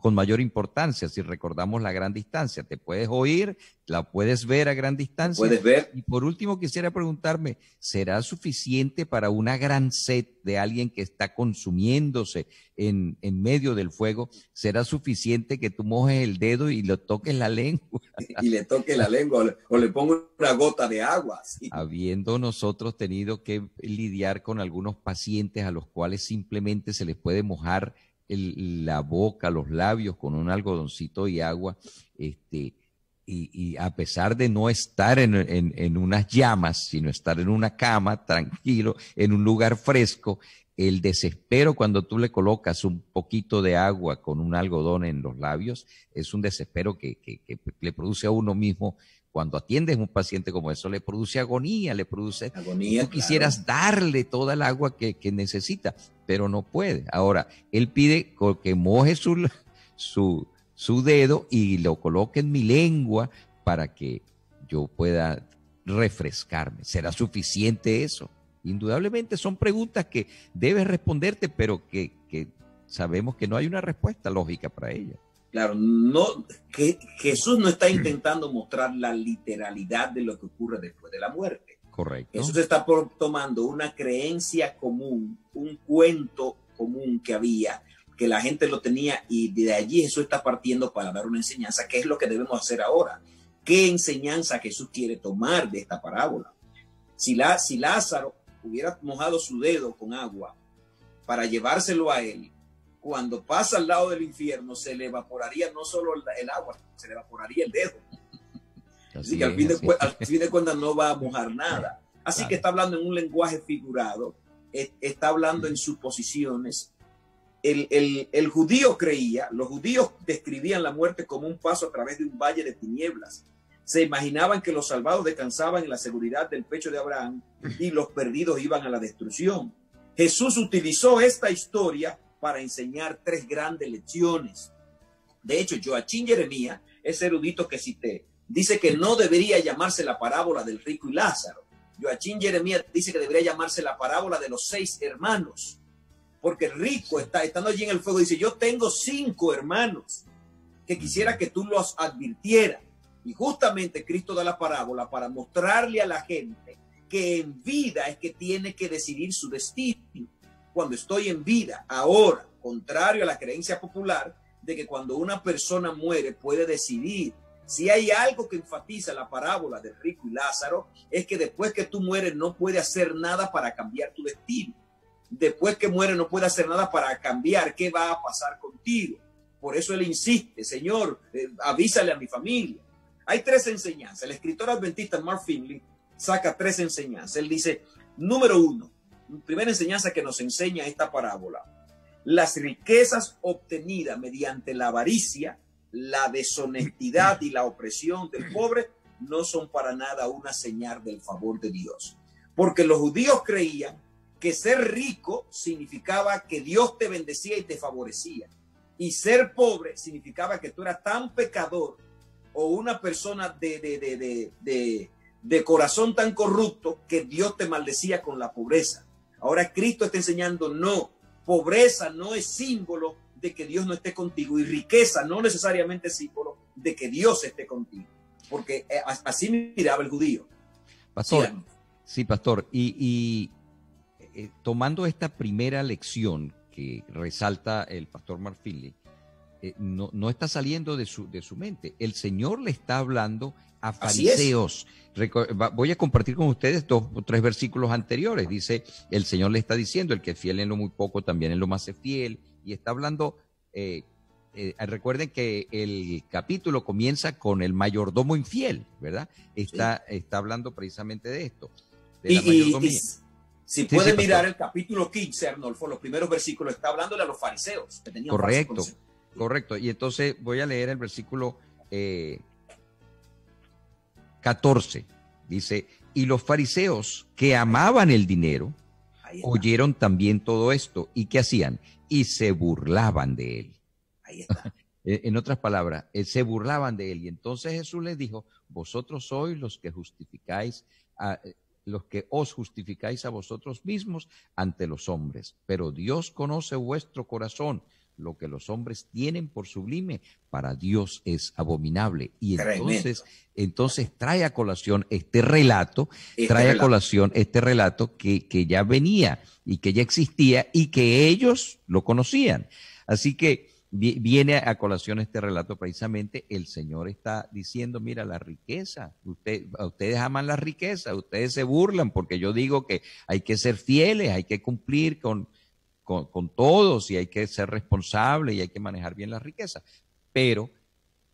con mayor importancia. Si recordamos la gran distancia, te puedes oír, la puedes ver a gran distancia. Puedes ver. Y por último quisiera preguntarme, ¿será suficiente para una gran sed de alguien que está consumiéndose en medio del fuego? ¿Será suficiente que tú mojes el dedo y le toques la lengua? Y le toque la lengua o le pongo una gota de agua. ¿Sí? Habiendo nosotros tenido que lidiar con algunos pacientes a los cuales simplemente se les puede mojar la boca, los labios con un algodoncito y agua, y a pesar de no estar en unas llamas, sino estar en una cama, tranquilo, en un lugar fresco, el desespero cuando tú le colocas un poquito de agua con un algodón en los labios, es un desespero que le produce a uno mismo. Cuando atiendes a un paciente como eso, le produce agonía, agonía. Tú quisieras darle toda el agua que necesita, pero no puede. Ahora, él pide que moje su dedo y lo coloque en mi lengua para que yo pueda refrescarme. ¿Será suficiente eso? Indudablemente son preguntas que debes responderte, pero que sabemos que no hay una respuesta lógica para ellas. Claro, que Jesús no está intentando mostrar la literalidad de lo que ocurre después de la muerte. Correcto. Jesús está tomando una creencia común, un cuento común que había, que la gente lo tenía, y de allí Jesús está partiendo para dar una enseñanza. ¿Qué es lo que debemos hacer ahora? ¿Qué enseñanza Jesús quiere tomar de esta parábola? Si Lázaro hubiera mojado su dedo con agua para llevárselo a él, cuando pasa al lado del infierno, se le evaporaría no solo el agua, se le evaporaría el dedo. Así que al fin de cuentas no va a mojar nada. Así que está hablando en un lenguaje figurado, está hablando en suposiciones. El judío creía, los judíos describían la muerte como un paso a través de un valle de tinieblas. Se imaginaban que los salvados descansaban en la seguridad del pecho de Abraham y los perdidos iban a la destrucción. Jesús utilizó esta historia para enseñar tres grandes lecciones. De hecho, Joachim Jeremías, ese erudito que cité, dice que no debería llamarse la parábola del rico y Lázaro. Joachim Jeremías dice que debería llamarse la parábola de los 6 hermanos, porque el rico estando allí en el fuego dice, yo tengo 5 hermanos que quisiera que tú los advirtieras. Y justamente Cristo da la parábola para mostrarle a la gente que en vida es que tiene que decidir su destino. Cuando estoy en vida, ahora, contrario a la creencia popular de que cuando una persona muere puede decidir. Si hay algo que enfatiza la parábola del rico y Lázaro, es que después que tú mueres no puedes hacer nada para cambiar tu destino. Después que mueres no puedes hacer nada para cambiar qué va a pasar contigo. Por eso él insiste, Señor, avísale a mi familia. Hay 3 enseñanzas. El escritor adventista Mark Finley saca 3 enseñanzas. Él dice, número 1, primera enseñanza que nos enseña esta parábola, Las riquezas obtenidas mediante la avaricia, la deshonestidad y la opresión del pobre no son para nada una señal del favor de Dios. Porque los judíos creían que ser rico significaba que Dios te bendecía y te favorecía. Y ser pobre significaba que tú eras tan pecador o una persona de corazón tan corrupto que Dios te maldecía con la pobreza. Ahora Cristo está enseñando, no, pobreza no es símbolo de que Dios no esté contigo, y riqueza no necesariamente es símbolo de que Dios esté contigo, porque así miraba el judío. Pastor, sí, pastor, tomando esta primera lección que resalta el pastor Marfili, no está saliendo de su mente. El Señor le está hablando a fariseos. Voy a compartir con ustedes 2 o 3 versículos anteriores. Dice, el Señor le está diciendo, el que es fiel en lo muy poco, también en lo más es fiel. Y está hablando, recuerden que el capítulo comienza con el mayordomo infiel, ¿verdad? Está hablando precisamente de esto, de la mayordomía. Si pueden mirar el capítulo 15, Arnolfo, los primeros versículos, está hablándole a los fariseos que tenían correcto. Y entonces voy a leer el versículo 14. Dice, y los fariseos que amaban el dinero oyeron también todo esto. ¿Y qué hacían? Y se burlaban de él. Ahí está. En otras palabras, se burlaban de él. Y entonces Jesús les dijo, vosotros sois los que os justificáis a vosotros mismos ante los hombres, pero Dios conoce vuestro corazón. Lo que los hombres tienen por sublime, para Dios es abominable. Y entonces trae a colación este relato que ya venía y que ya existía y que ellos lo conocían. Así que viene a colación este relato precisamente. El Señor está diciendo, mira, la riqueza, ustedes aman la riqueza, ustedes se burlan porque yo digo que hay que ser fieles, hay que cumplir con todos y hay que ser responsable y hay que manejar bien la riqueza. Pero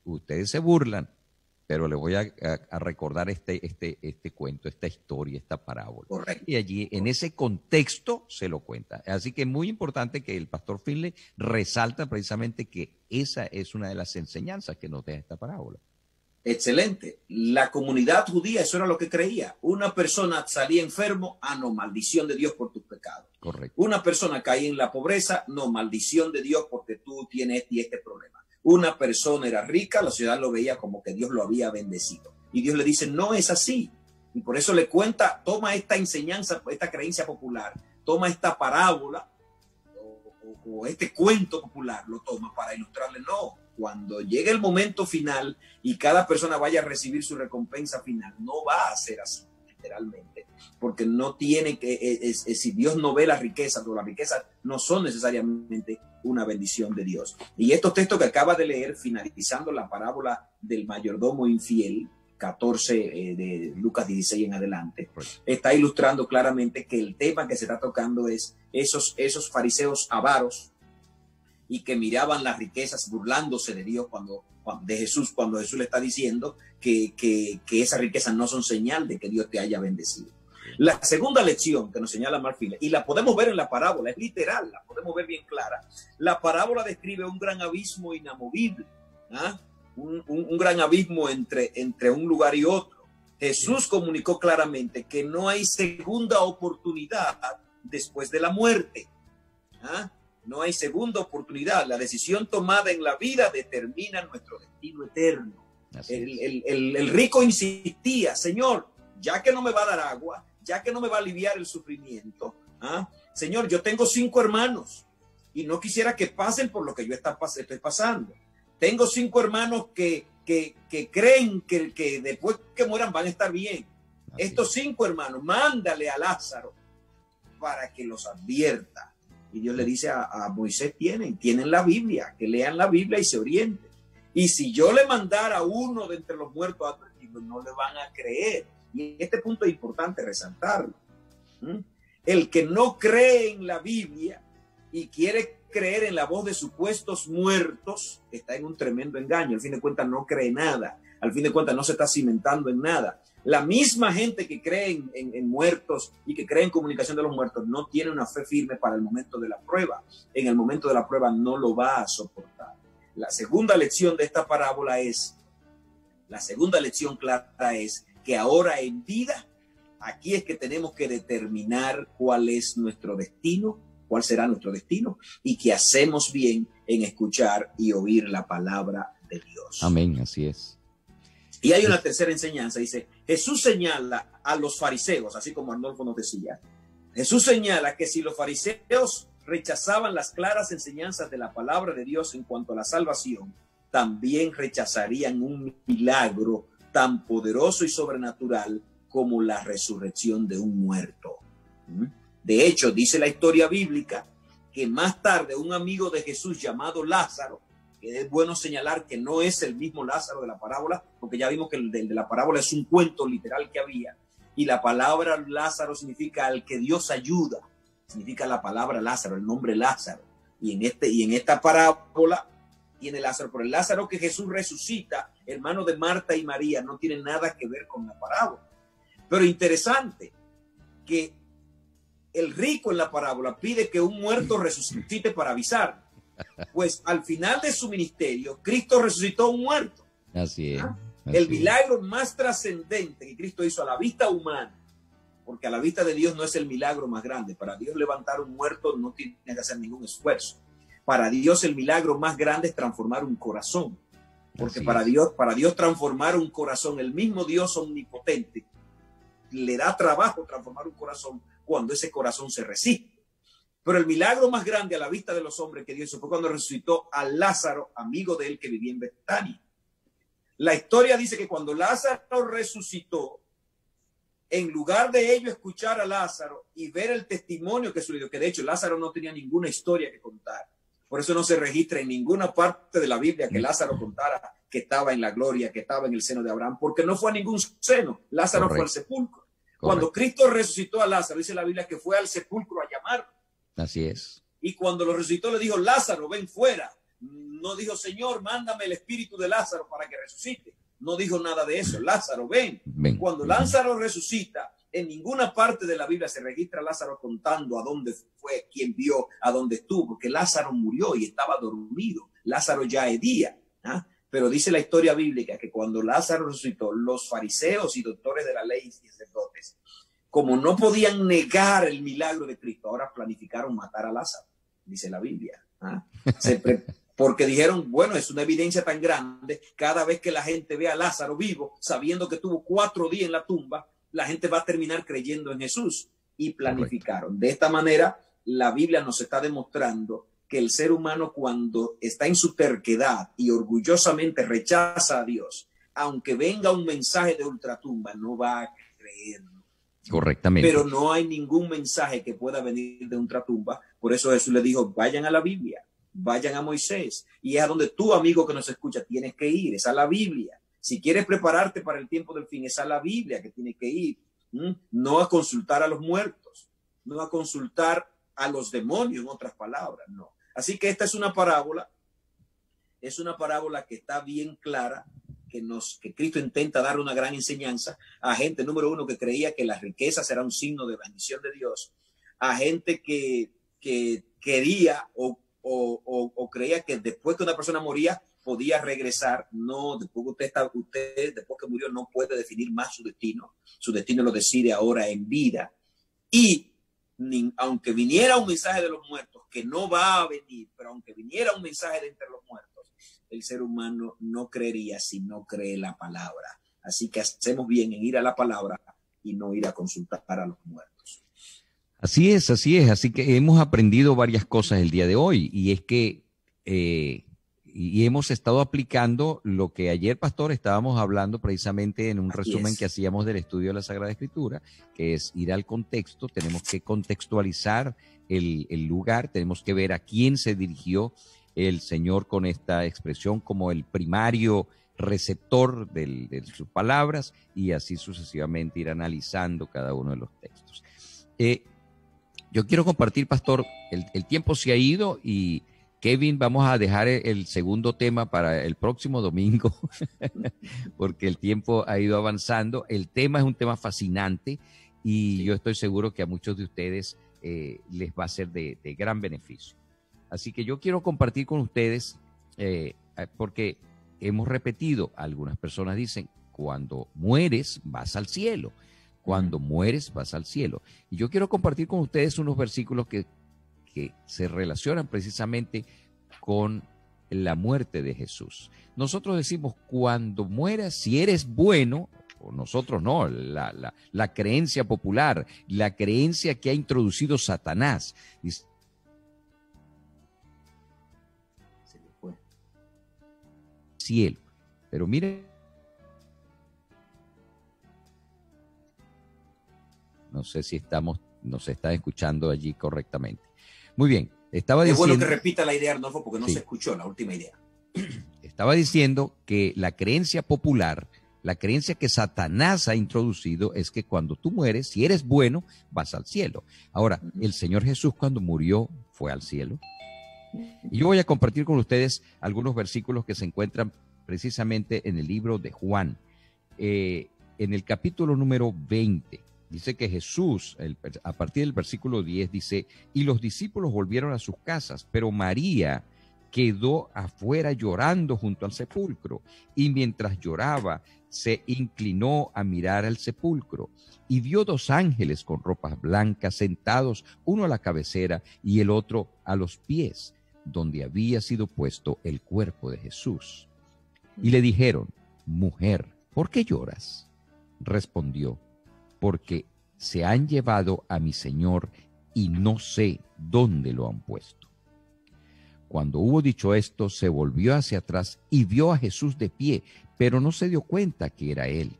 ustedes se burlan, pero le voy a recordar este cuento, esta historia, esta parábola. Correcto. Y allí, en ese contexto, se lo cuenta. Así que es muy importante que el pastor Finley resalta precisamente que esa es una de las enseñanzas que nos deja esta parábola. Excelente. La comunidad judía, eso era lo que creía. Una persona salía enfermo, no, maldición de Dios por tus pecados. Correcto. Una persona caía en la pobreza, no, maldición de Dios porque tú tienes este problema. Una persona era rica, la sociedad lo veía como que Dios lo había bendecido. Y Dios le dice, no es así. Y por eso le cuenta, toma esta enseñanza, esta creencia popular, toma esta parábola o este cuento popular, lo toma para ilustrarle, no. Cuando llegue el momento final y cada persona vaya a recibir su recompensa final, no va a ser así, literalmente, porque no tiene que, si Dios no ve las riquezas no son necesariamente una bendición de Dios. Y estos textos que acaba de leer, finalizando la parábola del mayordomo infiel, 14 de Lucas 16 en adelante, está ilustrando claramente que el tema que se está tocando es esos fariseos avaros y que miraban las riquezas burlándose de Dios cuando Jesús le está diciendo que esas riquezas no son señal de que Dios te haya bendecido. La segunda lección que nos señala Marfil, y la podemos ver en la parábola, es literal, la podemos ver bien clara. La parábola describe un gran abismo inamovible, un gran abismo entre un lugar y otro. Jesús comunicó claramente que no hay segunda oportunidad después de la muerte. No hay segunda oportunidad. La decisión tomada en la vida determina nuestro destino eterno. El rico insistía, Señor, ya que no me va a dar agua, ya que no me va a aliviar el sufrimiento, Señor, yo tengo 5 hermanos y no quisiera que pasen por lo que yo estoy pasando. Tengo 5 hermanos que creen que después que mueran van a estar bien. Estos 5 hermanos, mándale a Lázaro para que los advierta. Y Dios le dice a Moisés, tienen la Biblia, que lean la Biblia y se orienten. Y si yo le mandara a uno de entre los muertos a advertirlo, no le van a creer. Y este punto es importante resaltarlo. El que no cree en la Biblia y quiere creer en la voz de supuestos muertos, está en un tremendo engaño. Al fin de cuentas no cree nada. Al fin de cuentas no se está cimentando en nada. La misma gente que cree en muertos y que cree en comunicación de los muertos no tiene una fe firme para el momento de la prueba. En el momento de la prueba no lo va a soportar. La segunda lección de esta parábola la segunda lección clara es que ahora en vida, aquí es que tenemos que determinar cuál es nuestro destino, cuál será nuestro destino, y que hacemos bien en escuchar y oír la palabra de Dios. Amén, así es. Y hay una tercera enseñanza, dice, Jesús señala a los fariseos, así como Arnolfo nos decía, Jesús señala que si los fariseos rechazaban las claras enseñanzas de la palabra de Dios en cuanto a la salvación, también rechazarían un milagro tan poderoso y sobrenatural como la resurrección de un muerto. De hecho, dice la historia bíblica que más tarde un amigo de Jesús llamado Lázaro, que es bueno señalar que no es el mismo Lázaro de la parábola, porque ya vimos que el de la parábola es un cuento literal que había, y la palabra Lázaro significa al que Dios ayuda, significa la palabra Lázaro, el nombre Lázaro, y en esta parábola tiene Lázaro, pero el Lázaro que Jesús resucita, hermano de Marta y María, no tiene nada que ver con la parábola. Pero interesante que el rico en la parábola pide que un muerto resucite para avisar. Pues al final de su ministerio, Cristo resucitó a un muerto. Así es. El milagro más trascendente que Cristo hizo a la vista humana, porque a la vista de Dios no es el milagro más grande. Para Dios levantar un muerto no tiene que hacer ningún esfuerzo. Para Dios el milagro más grande es transformar un corazón. Porque para Dios transformar un corazón, el mismo Dios omnipotente, le da trabajo transformar un corazón cuando ese corazón se resiste. Pero el milagro más grande a la vista de los hombres que Dios hizo fue cuando resucitó a Lázaro, amigo de él que vivía en Betania. La historia dice que cuando Lázaro resucitó, en lugar de ellos escuchar a Lázaro y ver el testimonio que sucedió, que de hecho Lázaro no tenía ninguna historia que contar, por eso no se registra en ninguna parte de la Biblia que Lázaro contara que estaba en la gloria, que estaba en el seno de Abraham, porque no fue a ningún seno. Lázaro fue al sepulcro. Cuando Cristo resucitó a Lázaro, dice la Biblia que fue al sepulcro a llamarlo. Así es. Y cuando lo resucitó le dijo, Lázaro, ven fuera. No dijo, Señor, mándame el espíritu de Lázaro para que resucite. No dijo nada de eso. Lázaro, ven. Cuando Lázaro resucita, en ninguna parte de la Biblia se registra a Lázaro contando a dónde fue, quién vio, a dónde estuvo, porque Lázaro murió y estaba dormido. Lázaro ya es día. Pero dice la historia bíblica que cuando Lázaro resucitó, los fariseos y doctores de la ley y sacerdotes, como no podían negar el milagro de Cristo, ahora planificaron matar a Lázaro, dice la Biblia. Porque dijeron, bueno, es una evidencia tan grande, cada vez que la gente ve a Lázaro vivo, sabiendo que tuvo 4 días en la tumba, la gente va a terminar creyendo en Jesús. Y planificaron. Correcto. De esta manera, la Biblia nos está demostrando que el ser humano, cuando está en su terquedad y orgullosamente rechaza a Dios, aunque venga un mensaje de ultratumba, no va a creerlo. Correctamente. Pero no hay ningún mensaje que pueda venir de ultratumba. Por eso Jesús le dijo, vayan a la Biblia, vayan a Moisés. Y es a donde tú, amigo que nos escucha, tienes que ir, es a la Biblia. Si quieres prepararte para el tiempo del fin, es a la Biblia que tienes que ir. No a consultar a los muertos, no a consultar a los demonios, en otras palabras, no. Así que esta es una parábola que está bien clara, que Cristo intenta dar una gran enseñanza a gente, número uno, que creía que la riqueza será un signo de bendición de Dios, a gente que quería o creía que después que una persona moría podía regresar. No, después después que murió no puede definir más su destino lo decide ahora en vida. Y aunque viniera un mensaje de los muertos, que no va a venir, pero aunque viniera un mensaje de entre los muertos, el ser humano no creería si no cree la palabra. Así que hacemos bien en ir a la palabra y no ir a consultar a los muertos. Así es. Así que hemos aprendido varias cosas el día de hoy, y es que y hemos estado aplicando lo que ayer, pastor, estábamos hablando precisamente en un resumen que hacíamos del estudio de la Sagrada Escritura, que es ir al contexto. Tenemos que contextualizar el lugar, tenemos que ver a quién se dirigió el Señor con esta expresión como el primario receptor de sus palabras, y así sucesivamente ir analizando cada uno de los textos. Yo quiero compartir, pastor, el tiempo se ha ido y Kevin, vamos a dejar el segundo tema para el próximo domingo, porque el tiempo ha ido avanzando. El tema es un tema fascinante y yo estoy seguro que a muchos de ustedes les va a ser de gran beneficio. Así que yo quiero compartir con ustedes, porque hemos repetido, algunas personas dicen, cuando mueres vas al cielo, cuando mueres vas al cielo. Y yo quiero compartir con ustedes unos versículos que se relacionan precisamente con la muerte de Jesús. Nosotros decimos, cuando mueras, si eres bueno, o nosotros no, la creencia popular, la creencia que ha introducido Satanás. Se le fue. Cielo. Pero miren, no sé si nos están escuchando allí correctamente. Muy bien, estaba diciendo... Es bueno que repita la idea, Arnolfo, porque no se escuchó la última idea. Estaba diciendo que la creencia popular, la creencia que Satanás ha introducido es que cuando tú mueres, si eres bueno, vas al cielo. Ahora, el Señor Jesús cuando murió fue al cielo. Y yo voy a compartir con ustedes algunos versículos que se encuentran precisamente en el libro de Juan. En el capítulo número 20, dice que Jesús, a partir del versículo 10, dice, y los discípulos volvieron a sus casas, pero María quedó afuera llorando junto al sepulcro, y mientras lloraba, se inclinó a mirar al sepulcro, y vio 2 ángeles con ropas blancas sentados, uno a la cabecera y el otro a los pies, donde había sido puesto el cuerpo de Jesús. Y le dijeron, mujer, ¿por qué lloras? Respondió, porque se han llevado a mi Señor y no sé dónde lo han puesto. Cuando hubo dicho esto, se volvió hacia atrás y vio a Jesús de pie, pero no se dio cuenta que era él.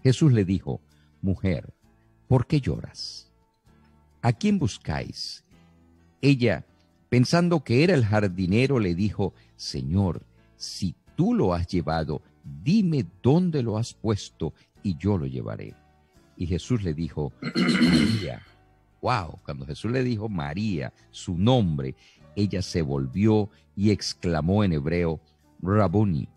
Jesús le dijo, mujer, ¿por qué lloras? ¿A quién buscáis? Ella, pensando que era el jardinero, le dijo, Señor, si tú lo has llevado, dime dónde lo has puesto y yo lo llevaré. Y Jesús le dijo, María. Wow, cuando Jesús le dijo María, su nombre, ella se volvió y exclamó en hebreo, Rabuni,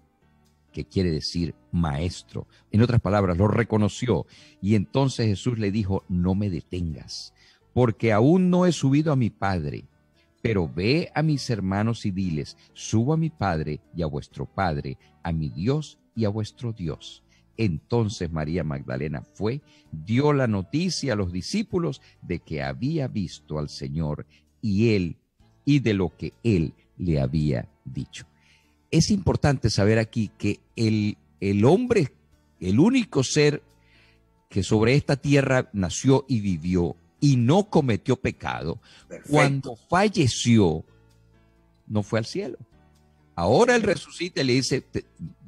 que quiere decir maestro. En otras palabras, lo reconoció. Y entonces Jesús le dijo, no me detengas, porque aún no he subido a mi Padre. Pero ve a mis hermanos y diles, subo a mi Padre y a vuestro Padre, a mi Dios y a vuestro Dios. Entonces María Magdalena fue, dio la noticia a los discípulos de que había visto al Señor y de lo que él le había dicho. Es importante saber aquí que el hombre, el único ser que sobre esta tierra nació y vivió y no cometió pecado, perfecto, cuando falleció, no fue al cielo. Ahora él resucita y le dice,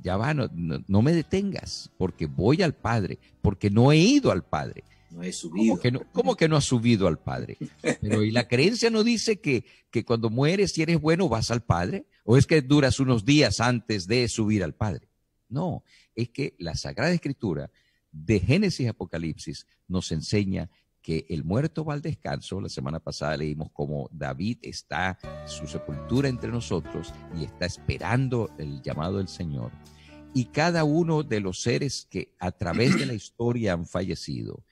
ya va, no me detengas, porque voy al Padre, porque no he ido al Padre. No he subido. ¿Cómo que no has subido al Padre? Pero ¿y la creencia no dice que cuando mueres, si eres bueno, vas al Padre? ¿O es que duras unos días antes de subir al Padre? No, es que la Sagrada Escritura de Génesis y Apocalipsis nos enseña que el muerto va al descanso. La semana pasada leímos cómo David está en su sepultura entre nosotros y está esperando el llamado del Señor. Y cada uno de los seres que a través de la historia han fallecido,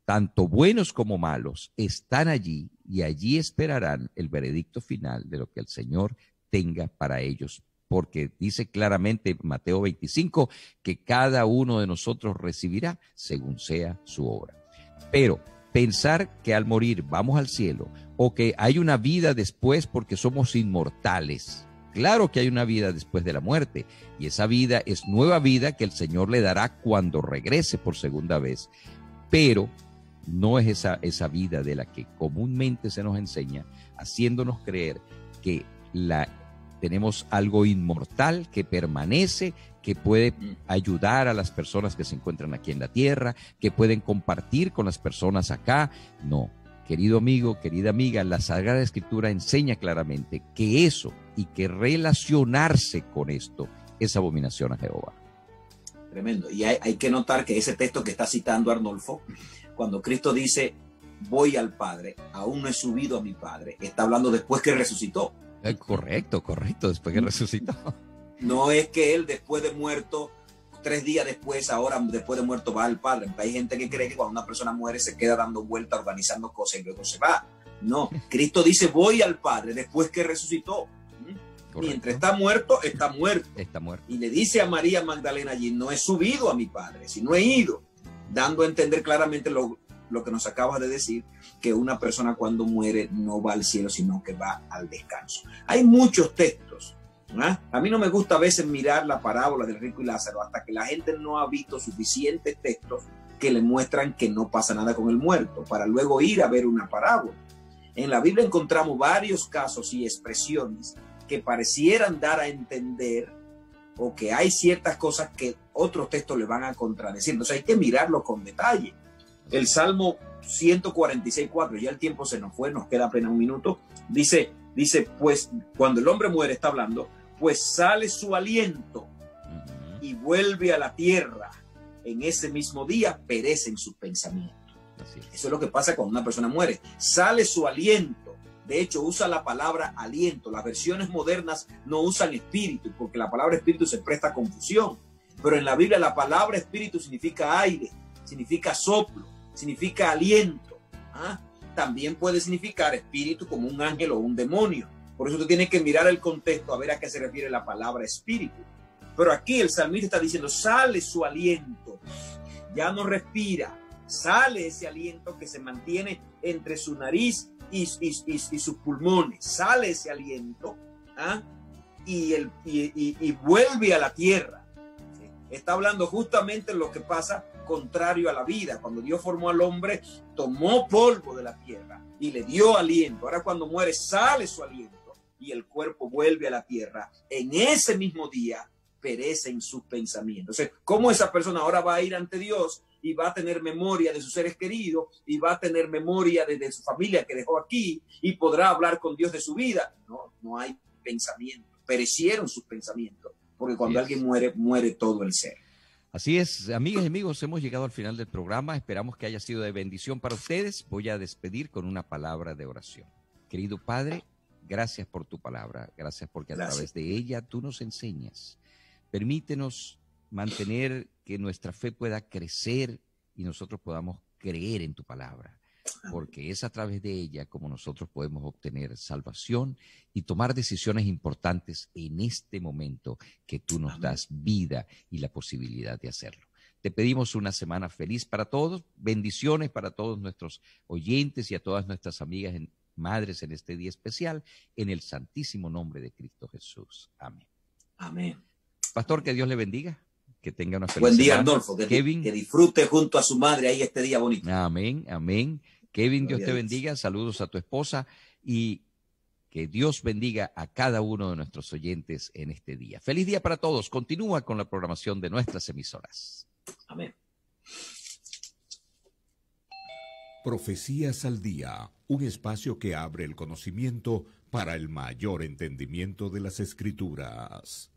tanto buenos como malos, están allí y allí esperarán el veredicto final de lo que el Señor tenga para ellos. Porque dice claramente Mateo 25 que cada uno de nosotros recibirá según sea su obra. Pero pensar que al morir vamos al cielo o que hay una vida después porque somos inmortales. Claro que hay una vida después de la muerte y esa vida es nueva vida que el Señor le dará cuando regrese por segunda vez. Pero no es esa vida de la que comúnmente se nos enseña, haciéndonos creer que tenemos algo inmortal que permanece, que puede ayudar a las personas que se encuentran aquí en la tierra, que pueden compartir con las personas acá. No, querido amigo, querida amiga, la Sagrada Escritura enseña claramente que eso y que relacionarse con esto es abominación a Jehová. Tremendo. Y hay que notar que ese texto que está citando Arnolfo, cuando Cristo dice, voy al Padre, aún no he subido a mi Padre, está hablando después que resucitó. Correcto, después que resucitó. No es que él después de muerto, 3 días después, ahora después de muerto va al Padre. Hay gente que cree que cuando una persona muere se queda dando vueltas, organizando cosas y luego se va. No, Cristo dice voy al Padre después que resucitó. Correcto. Mientras está muerto, está muerto. Está muerto. Y le dice a María Magdalena allí, no he subido a mi Padre, sino he ido, dando a entender claramente lo que nos acabas de decir, que una persona cuando muere no va al cielo, sino que va al descanso. Hay muchos textos. A mí no me gusta a veces mirar la parábola del rico y Lázaro hasta que la gente no ha visto suficientes textos que le muestran que no pasa nada con el muerto, para luego ir a ver una parábola. En la Biblia encontramos varios casos y expresiones que parecieran dar a entender o que hay ciertas cosas que otros textos le van a contradecir. Entonces hay que mirarlo con detalle. El Salmo 146:4, ya el tiempo se nos fue, nos queda apenas un minuto, dice, pues cuando el hombre muere, está hablando, pues sale su aliento y vuelve a la tierra. En ese mismo día perecen sus pensamientos. Eso es lo que pasa cuando una persona muere. Sale su aliento. De hecho, usa la palabra aliento. Las versiones modernas no usan espíritu, porque la palabra espíritu se presta a confusión. Pero en la Biblia la palabra espíritu significa aire, significa soplo, significa aliento. También puede significar espíritu como un ángel o un demonio. Por eso tú tienes que mirar el contexto a ver a qué se refiere la palabra espíritu. Pero aquí el salmista está diciendo, sale su aliento, ya no respira, sale ese aliento que se mantiene entre su nariz y sus pulmones, sale ese aliento y vuelve a la tierra. Está hablando justamente de lo que pasa contrario a la vida. Cuando Dios formó al hombre, tomó polvo de la tierra y le dio aliento. Ahora cuando muere, sale su aliento y el cuerpo vuelve a la tierra. En ese mismo día perecen sus pensamientos. Entonces, ¿cómo esa persona ahora va a ir ante Dios y va a tener memoria de sus seres queridos y va a tener memoria de su familia que dejó aquí y podrá hablar con Dios de su vida? No hay pensamiento. Perecieron sus pensamientos, porque cuando alguien muere, muere todo el ser. Así es, amigas y amigos, hemos llegado al final del programa. Esperamos que haya sido de bendición para ustedes. Voy a despedir con una palabra de oración. Querido Padre, gracias por tu palabra. Gracias porque a través de ella tú nos enseñas. Permítenos mantener que nuestra fe pueda crecer y nosotros podamos creer en tu palabra, porque es a través de ella como nosotros podemos obtener salvación y tomar decisiones importantes en este momento que tú nos das vida y la posibilidad de hacerlo. Te pedimos una semana feliz para todos, bendiciones para todos nuestros oyentes y a todas nuestras amigas madres en este día especial, en el santísimo nombre de Cristo Jesús. Amén. Amén. Pastor, que Dios le bendiga, que tenga una feliz Buen día, semana. Arnolfo, que disfrute junto a su madre ahí este día bonito. Amén, amén. Kevin, Dios te bendiga, saludos a tu esposa y que Dios bendiga a cada uno de nuestros oyentes en este día. Feliz día para todos. Continúa con la programación de nuestras emisoras. Amén. Profecías al Día, un espacio que abre el conocimiento para el mayor entendimiento de las Escrituras.